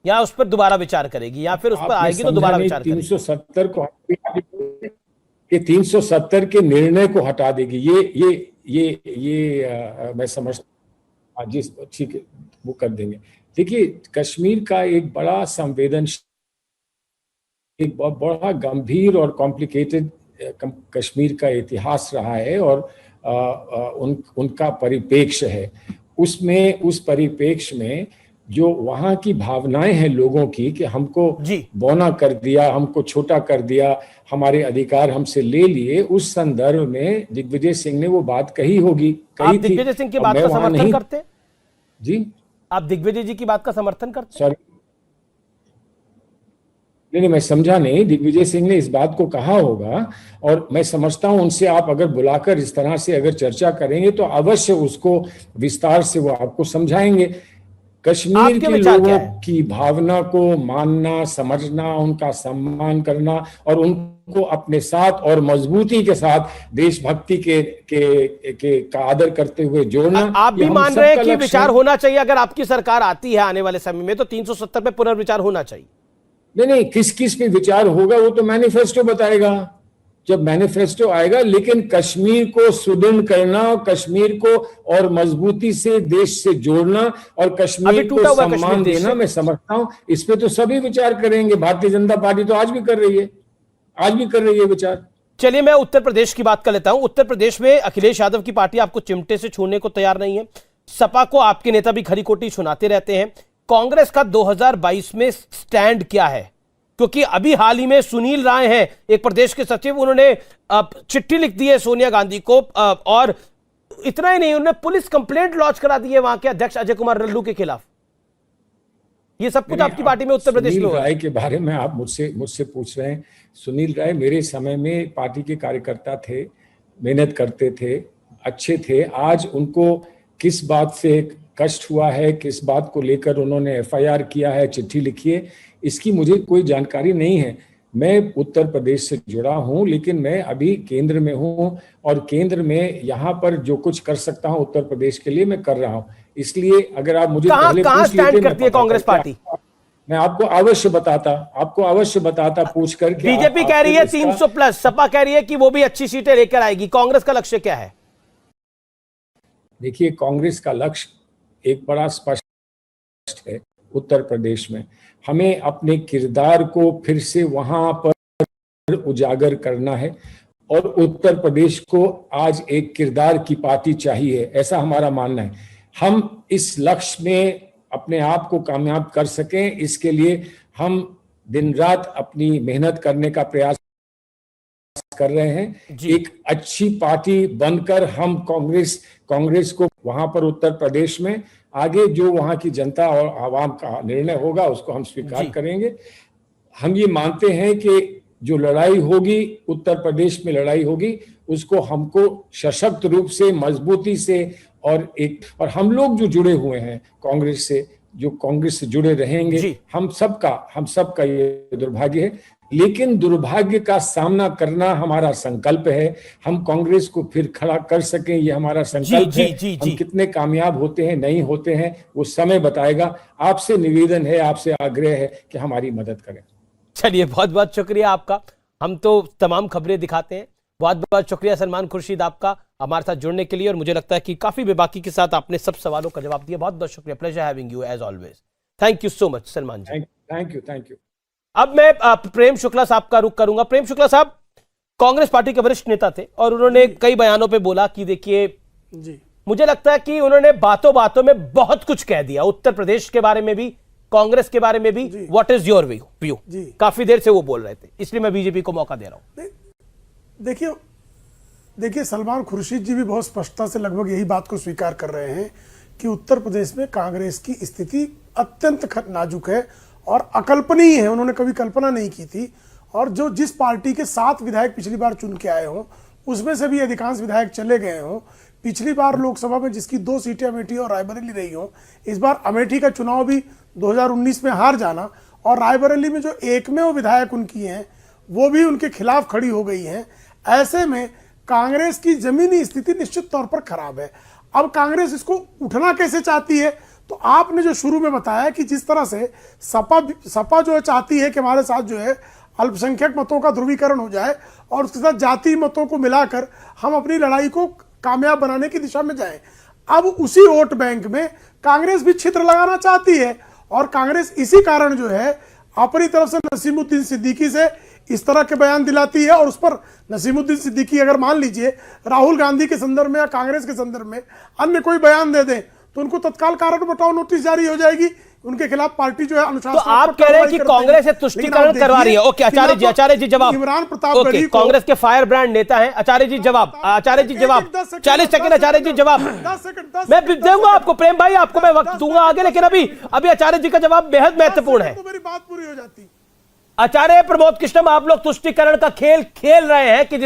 या उस पर दोबारा विचार करेगी, या फिर उस पर आएगी तो दोबारा विचार करेगी। 370 के निर्णय को हटा देगी, ये मैं समझता हूं। जी ठीक है, वो कर देंगे। देखिए, कश्मीर का एक बड़ा संवेदनशील, एक बहुत बड़ा गंभीर और कॉम्प्लिकेटेड कश्मीर का इतिहास रहा है और उनका परिप्रेक्ष्य है। उस परिप्रेक्ष्य में जो वहां की भावनाएं हैं लोगों की कि हमको बौना कर दिया, हमको छोटा कर दिया, हमारे अधिकार हमसे ले लिए, उस संदर्भ में दिग्विजय सिंह ने वो बात कही होगी। आप दिग्विजय सिंह की बात का समर्थन करते? जी, आप दिग्विजय जी की बात का समर्थन करते? सॉरी, नहीं, मैं समझा नहीं। दिग्विजय सिंह ने इस बात को कहा होगा और मैं समझता हूं उनसे आप अगर बुलाकर इस तरह से अगर चर्चा करेंगे तो अवश्य उसको विस्तार से वो आपको समझाएंगे। कश्मीर के लोगों की भावना को मानना, समझना, उनका सम्मान करना और उनको अपने साथ और मजबूती के साथ देशभक्ति का आदर करते हुए जोड़ना। आप भी मान रहे हैं कि विचार होना चाहिए, अगर आपकी सरकार आती है आने वाले समय में तो 370 पे पुनर्विचार होना चाहिए? नहीं, किस पे विचार होगा वो तो मैनिफेस्टो बताएगा, जब मैनिफेस्टो आएगा। लेकिन कश्मीर को सुदृढ़ करना, कश्मीर को और मजबूती से देश से जोड़ना और कश्मीर को सम्मान देना, मैं समझता हूं इस पे तो सभी विचार करेंगे। भारतीय जनता पार्टी तो आज भी कर रही है विचार। चलिए, मैं उत्तर प्रदेश की बात कर लेता हूं। उत्तर प्रदेश में अखिलेश यादव की पार्टी आपको चिमटे से छूने को तैयार नहीं है। सपा को आपके नेता भी खरी खोटी सुनाते रहते हैं। कांग्रेस का 2022 में स्टैंड क्या है? क्योंकि अभी हाल ही में सुनील राय हैं, एक प्रदेश के सचिव, उन्होंने चिट्ठी लिख दी है सोनिया गांधी को, और इतना ही नहीं, उन्होंने पुलिस कंप्लेंट लॉन्च करा दी है वहां के अध्यक्ष अजय कुमार लल्लू के खिलाफ। ये सब कुछ आपकी पार्टी में उत्तर प्रदेश में हो रहा है। सुनील राय के बारे में आप मुझसे पूछ रहे हैं। सुनील राय मेरे समय में पार्टी के कार्यकर्ता थे, मेहनत करते थे, अच्छे थे। आज उनको किस बात से कष्ट हुआ है, किस बात को लेकर उन्होंने FIR किया है, चिट्ठी लिखी है, इसकी मुझे कोई जानकारी नहीं है। मैं उत्तर प्रदेश से जुड़ा हूं, लेकिन मैं अभी केंद्र में हूं और केंद्र में यहाँ पर जो कुछ कर सकता हूं उत्तर प्रदेश के लिए मैं कर रहा हूं। इसलिए अगर आप मुझे कहां स्टैंड करती है कांग्रेस पार्टी? मैं आपको अवश्य बताता पूछ करके। बीजेपी कह रही है 300 प्लस, सपा कह रही है कि वो भी अच्छी सीटें लेकर आएगी। कांग्रेस का लक्ष्य क्या है? देखिए, कांग्रेस का लक्ष्य एक बड़ा स्पष्ट है। उत्तर प्रदेश में हमें अपने किरदार को फिर से वहां पर उजागर करना है और उत्तर प्रदेश को आज एक किरदार की पार्टी चाहिए, ऐसा हमारा मानना है। हम इस लक्ष्य में अपने आप को कामयाब कर सकें, इसके लिए हम दिन रात अपनी मेहनत करने का प्रयास कर रहे हैं। एक अच्छी पार्टी बनकर हम कांग्रेस को वहां पर उत्तर प्रदेश में आगे जो वहां की जनता और आवाम का निर्णय होगा उसको हम स्वीकार करेंगे। हम ये मानते हैं कि जो लड़ाई होगी, उत्तर प्रदेश में लड़ाई होगी, उसको हमको सशक्त रूप से, मजबूती से और हम लोग जो जुड़े हुए हैं कांग्रेस से, जो कांग्रेस से जुड़े रहेंगे, हम सबका ये दुर्भाग्य है, लेकिन दुर्भाग्य का सामना करना हमारा संकल्प है। हम कांग्रेस को फिर खड़ा कर सकें, ये हमारा संकल्प है। हम कितने कामयाब होते हैं, नहीं होते हैं, वो समय बताएगा। आपसे निवेदन है, आपसे आग्रह है कि हमारी मदद करें। चलिए, बहुत बहुत शुक्रिया आपका। हम तो तमाम खबरें दिखाते हैं। बहुत बहुत शुक्रिया सलमान खुर्शीद आपका हमारे साथ जुड़ने के लिए, और मुझे लगता है कि काफी बेबाकी के साथ आपने सब सवालों का जवाब दिया। बहुत बहुत शुक्रिया। Pleasure having you as always. Thank you so much Salman ji. Thank you. अब मैं प्रेम शुक्ला साहब का रुख करूंगा। प्रेम शुक्ला साहब कांग्रेस पार्टी के वरिष्ठ नेता थे और उन्होंने कई बयानों पे बोला कि देखिए जी, मुझे लगता है कि उन्होंने बातों बातों में बहुत कुछ कह दिया, उत्तर प्रदेश के बारे में भी, कांग्रेस के बारे में भी। What is your view? काफी देर से वो बोल रहे थे, इसलिए मैं बीजेपी को मौका दे रहा हूं। देखिए सलमान खुर्शीद जी भी बहुत स्पष्टता से लगभग यही बात को स्वीकार कर रहे हैं कि उत्तर प्रदेश में कांग्रेस की स्थिति अत्यंत नाजुक है और अकल्पनीय है। उन्होंने कभी कल्पना नहीं की थी। और जिस पार्टी के 7 विधायक पिछली बार चुन के आए हों, उसमें से भी अधिकांश विधायक चले गए हों। पिछली बार लोकसभा में जिसकी 2 सीटें अमेठी और रायबरेली रही हों, इस बार अमेठी का चुनाव भी 2019 में हार जाना, और रायबरेली में जो एकमेव विधायक उनकी हैं वो भी उनके खिलाफ खड़ी हो गई हैं। ऐसे में कांग्रेस की जमीनी स्थिति निश्चित तौर पर खराब है। अब कांग्रेस इसको उठना कैसे चाहती है? तो आपने जो शुरू में बताया कि जिस तरह से सपा जो है चाहती है कि हमारे साथ जो है अल्पसंख्यक मतों का ध्रुवीकरण हो जाए और उसके साथ जाति मतों को मिलाकर हम अपनी लड़ाई को कामयाब बनाने की दिशा में जाएं। अब उसी वोट बैंक में कांग्रेस भी छिद्र लगाना चाहती है और कांग्रेस इसी कारण जो है अपनी तरफ से नसीमुद्दीन सिद्दीकी से इस तरह के बयान दिलाती है। और उस पर नसीमुद्दीन सिद्दीकी अगर मान लीजिए राहुल गांधी के संदर्भ में या कांग्रेस के संदर्भ में अन्य कोई बयान दे दें तो उनको तत्काल कारण बताओ नोटिस जारी हो जाएगी, उनके खिलाफ पार्टी जो है अनुशासन। तो आप कह रहे हैं कि कांग्रेस से तुष्टीकरण करवा रही है। ओके आचार्य जी जवाब। इमरान प्रताप ओके, कांग्रेस के फायर ब्रांड नेता हैं आचार्य जी जवाब। 40 सेकंड आचार्य जी जवाब। 10 सेकंड मैं दूंगा आपको, प्रेम भाई आपको मैं वक्त दूंगा आगे, लेकिन अभी आचार्य जी का जवाब बेहद महत्वपूर्ण है। मेरी बात पूरी हो जाती। आचार्य प्रमोद कृष्णम, आप लोग तुष्टीकरण का खेल खेल रहे हैं कि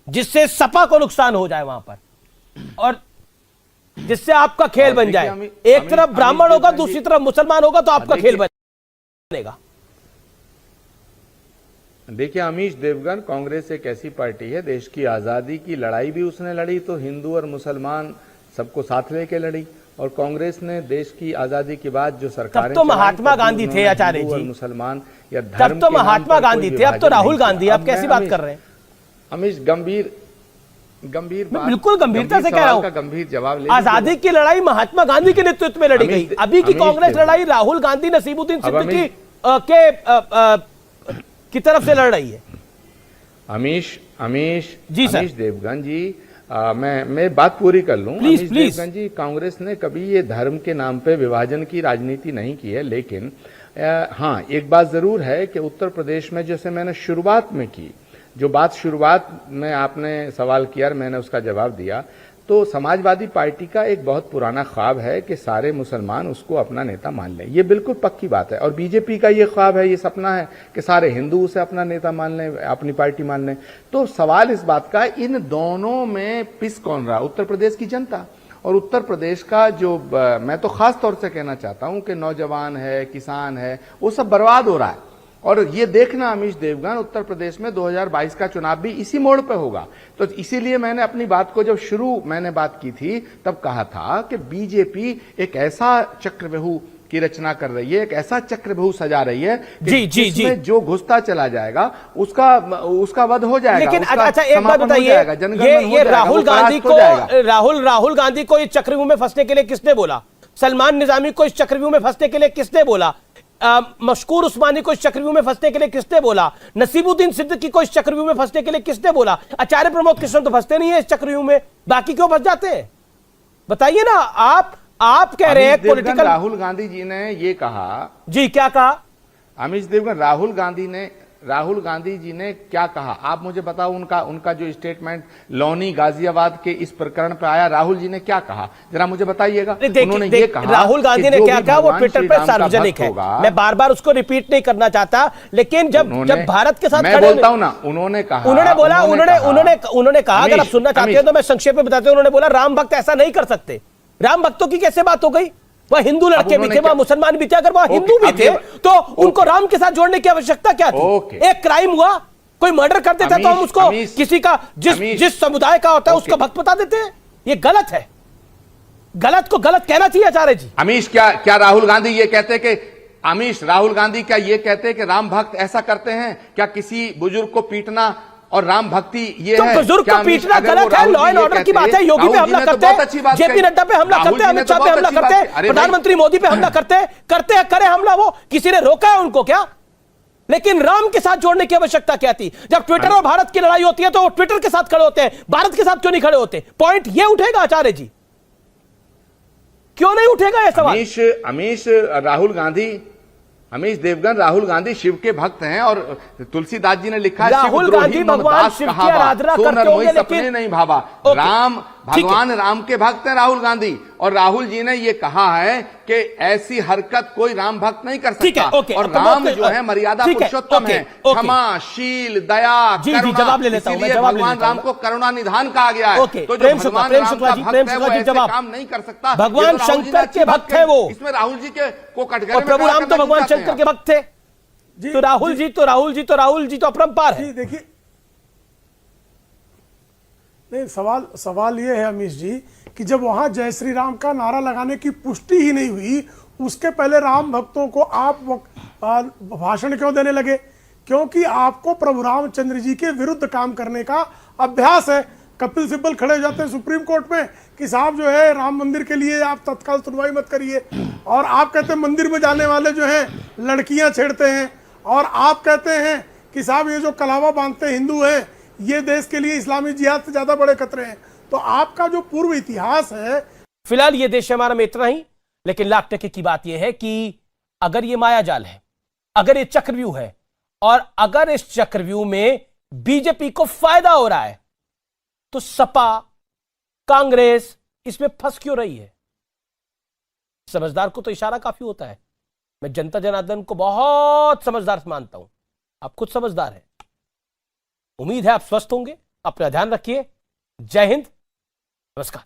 जिससे सपा को नुकसान हो जाए वहां पर, और जिससे आपका खेल बन जाए। एक तरफ ब्राह्मण होगा, दूसरी तरफ मुसलमान होगा, तो आपका खेल बनेगा। देखिए अमीश देवगन, कांग्रेस एक ऐसी पार्टी है, देश की आजादी की लड़ाई भी उसने लड़ी तो हिंदू और मुसलमान सबको साथ लेके लड़ी, और कांग्रेस ने देश की आजादी के बाद जो सरकारें, तब तो महात्मा गांधी थे आचार्य जी, मुसलमान या धर्म, तब तो महात्मा गांधी थे, अब तो राहुल गांधी। आप कैसी बात कर रहे हैं अमीश? गंभीर बिल्कुल गंभीरता से कह रहा हूं। गंभीर जवाब। आजादी की लड़ाई महात्मा गांधी के नेतृत्व में लड़ी गई। अभी की कांग्रेस लड़ाई राहुल गांधी, नसीमुद्दीन सिद्दीकी की तरफ से लड़ रही है। अमीश जी सर। अमीश देवगन जी, मैं बात पूरी कर लूं। प्लीज अमीश देवगन जी, कांग्रेस ने कभी ये धर्म के नाम पे विभाजन की राजनीति नहीं की है, लेकिन हाँ एक बात जरूर है कि उत्तर प्रदेश में, जैसे मैंने शुरुआत में की, जो बात शुरुआत में आपने सवाल किया और मैंने उसका जवाब दिया, तो समाजवादी पार्टी का एक बहुत पुराना ख्वाब है कि सारे मुसलमान उसको अपना नेता मान लें। ये बिल्कुल पक्की बात है। और बीजेपी का ये ख्वाब है, ये सपना है कि सारे हिंदू उसे अपना नेता मान लें, अपनी पार्टी मान लें। तो सवाल इस बात का, इन दोनों में पिस कौन रहा? उत्तर प्रदेश की जनता। और उत्तर प्रदेश का जो मैं तो खास तौर से कहना चाहता हूं कि नौजवान है, किसान है, वो सब बर्बाद हो रहा है। और ये देखना अमीश देवगन, उत्तर प्रदेश में 2022 का चुनाव भी इसी मोड़ पे होगा। तो इसीलिए मैंने अपनी बात को, जब मैंने बात की थी तब कहा था कि बीजेपी एक ऐसा चक्रव्यूह की रचना कर रही है, एक ऐसा चक्रव्यूह सजा रही है कि जी जिसमें जो घुसता चला जाएगा उसका वध हो जाएगा। लेकिन अच्छा एक बात बताइए, ये राहुल गांधी को इस चक्रव्यूह में फंसने के लिए किसने बोला? सलमान निजामी को इस चक्रव्यूह में फंसने के लिए किसने बोला? मशकूर उस्मानी को इस चक्रव्यूह में फंसने के लिए किसने बोला? नसीबुद्दीन सिद्दीकी को इस चक्रव्यूह में फंसने के लिए किसने बोला? आचार्य प्रमोद कृष्ण तो फंसते नहीं है इस चक्रव्यूह में, बाकी क्यों फंस जाते हैं? बताइए ना। आप कह रहे हैं पॉलिटिकल। राहुल गांधी जी ने ये कहा। जी क्या कहा? अमीश देवगन, राहुल गांधी जी ने क्या कहा? आप मुझे बताओ, उनका जो स्टेटमेंट लौनी गाजियाबाद के इस प्रकरण पे आया, राहुल जी ने क्या कहा, जरा मुझे बताइएगा। उन्होंने ये कहा, राहुल गांधी ने क्या कहा वो ट्विटर पर सार्वजनिक है, मैं बार बार उसको रिपीट नहीं करना चाहता, लेकिन जब भारत के साथ मैं बोलता हूं ना, उन्होंने कहा, उन्होंने कहा, अगर आप सुनना चाहते हो तो मैं संक्षेप में बताता हूं। उन्होंने बोला राम भक्त ऐसा नहीं कर सकते। राम भक्तों की कैसे बात हो गई? वह हिंदू लड़के भी थे, वह मुसलमान भी थे, अगर वह हिंदू भी थे तो उनको राम के साथ जोड़ने की आवश्यकता क्या थी? एक क्राइम हुआ, कोई मर्डर कर देता तो हम उसको किसी का जिस समुदाय का होता है उसका भक्त बता देते हैं। ये गलत है, गलत को गलत कहना चाहिए आचार्य जी। अमीश, क्या राहुल गांधी ये कहते कि राहुल गांधी क्या ये कहते कि राम भक्त ऐसा करते हैं? क्या किसी बुजुर्ग को पीटना और राम भक्ति ये तो है? बुजुर्ग को पीटना गलत है, लॉ एंड ऑर्डर की बात है। योगी पे हमला करते हैं, जेपी नड्डा पे हमला करते हैं, अमित शाह पे हमला करते हैं, प्रधानमंत्री मोदी पे हमला करते हैं, करे हमला, वो किसी ने रोका है उनको क्या? लेकिन राम के साथ जोड़ने की आवश्यकता क्या थी? जब ट्विटर और भारत की लड़ाई होती है तो वो ट्विटर के साथ खड़े होते हैं, भारत के साथ क्यों नहीं खड़े होते? पॉइंट ये उठेगा आचार्य जी, क्यों नहीं उठेगा यह सवाल? अमीश देवगन, राहुल गांधी शिव के भक्त हैं और तुलसीदास जी ने लिखा है, राहुल गांधी भगवान शिव की आराधना करते होंगे, लेकिन नहीं भावा। राम भगवान राम के भक्त हैं राहुल गांधी, और राहुल जी ने ये कहा है कि ऐसी हरकत कोई राम भक्त नहीं कर सकता। और राम जो है मर्यादा पुरुषोत्तम है, क्षमाशील, दया, जवाब ले लेता हूं, भगवान राम को करुणा निधान कहा गया है। तो जो भगवान राम का भक्त है वो ऐसे काम नहीं कर सकता। भगवान शंकर के भक्त है वो, इसमें राहुल जी के को कटघरे में प्रभु राम तो भगवान शंकर के भक्त थे। तो राहुल जी तो अपरंपार है। देखिए, नहीं, सवाल ये है अमीश जी कि जब वहां जय श्री राम का नारा लगाने की पुष्टि ही नहीं हुई, उसके पहले राम भक्तों को आप भाषण क्यों देने लगे? क्योंकि आपको प्रभु रामचंद्र जी के विरुद्ध काम करने का अभ्यास है। कपिल सिब्बल खड़े हो जाते हैं सुप्रीम कोर्ट में कि साहब जो है राम मंदिर के लिए आप तत्काल सुनवाई मत करिए, और आप कहते हैं मंदिर में जाने वाले जो हैं लड़कियां छेड़ते हैं, और आप कहते हैं कि साहब ये जो कलावा बांधते हिंदू हैं ये देश के लिए इस्लामी जिहाद से ज्यादा बड़े खतरे हैं। तो आपका जो पूर्व इतिहास है, फिलहाल ये देश हमारा में इतना ही, लेकिन लाख टके की बात यह है कि अगर ये मायाजाल है, अगर ये चक्रव्यूह है, और अगर इस चक्रव्यूह में बीजेपी को फायदा हो रहा है, तो सपा कांग्रेस इसमें फंस क्यों रही है? समझदार को तो इशारा काफी होता है। मैं जनता जनार्दन को बहुत समझदार मानता हूं, आप खुद समझदार हैं। उम्मीद है आप स्वस्थ होंगे, अपना ध्यान रखिए। जय हिंद, नमस्कार।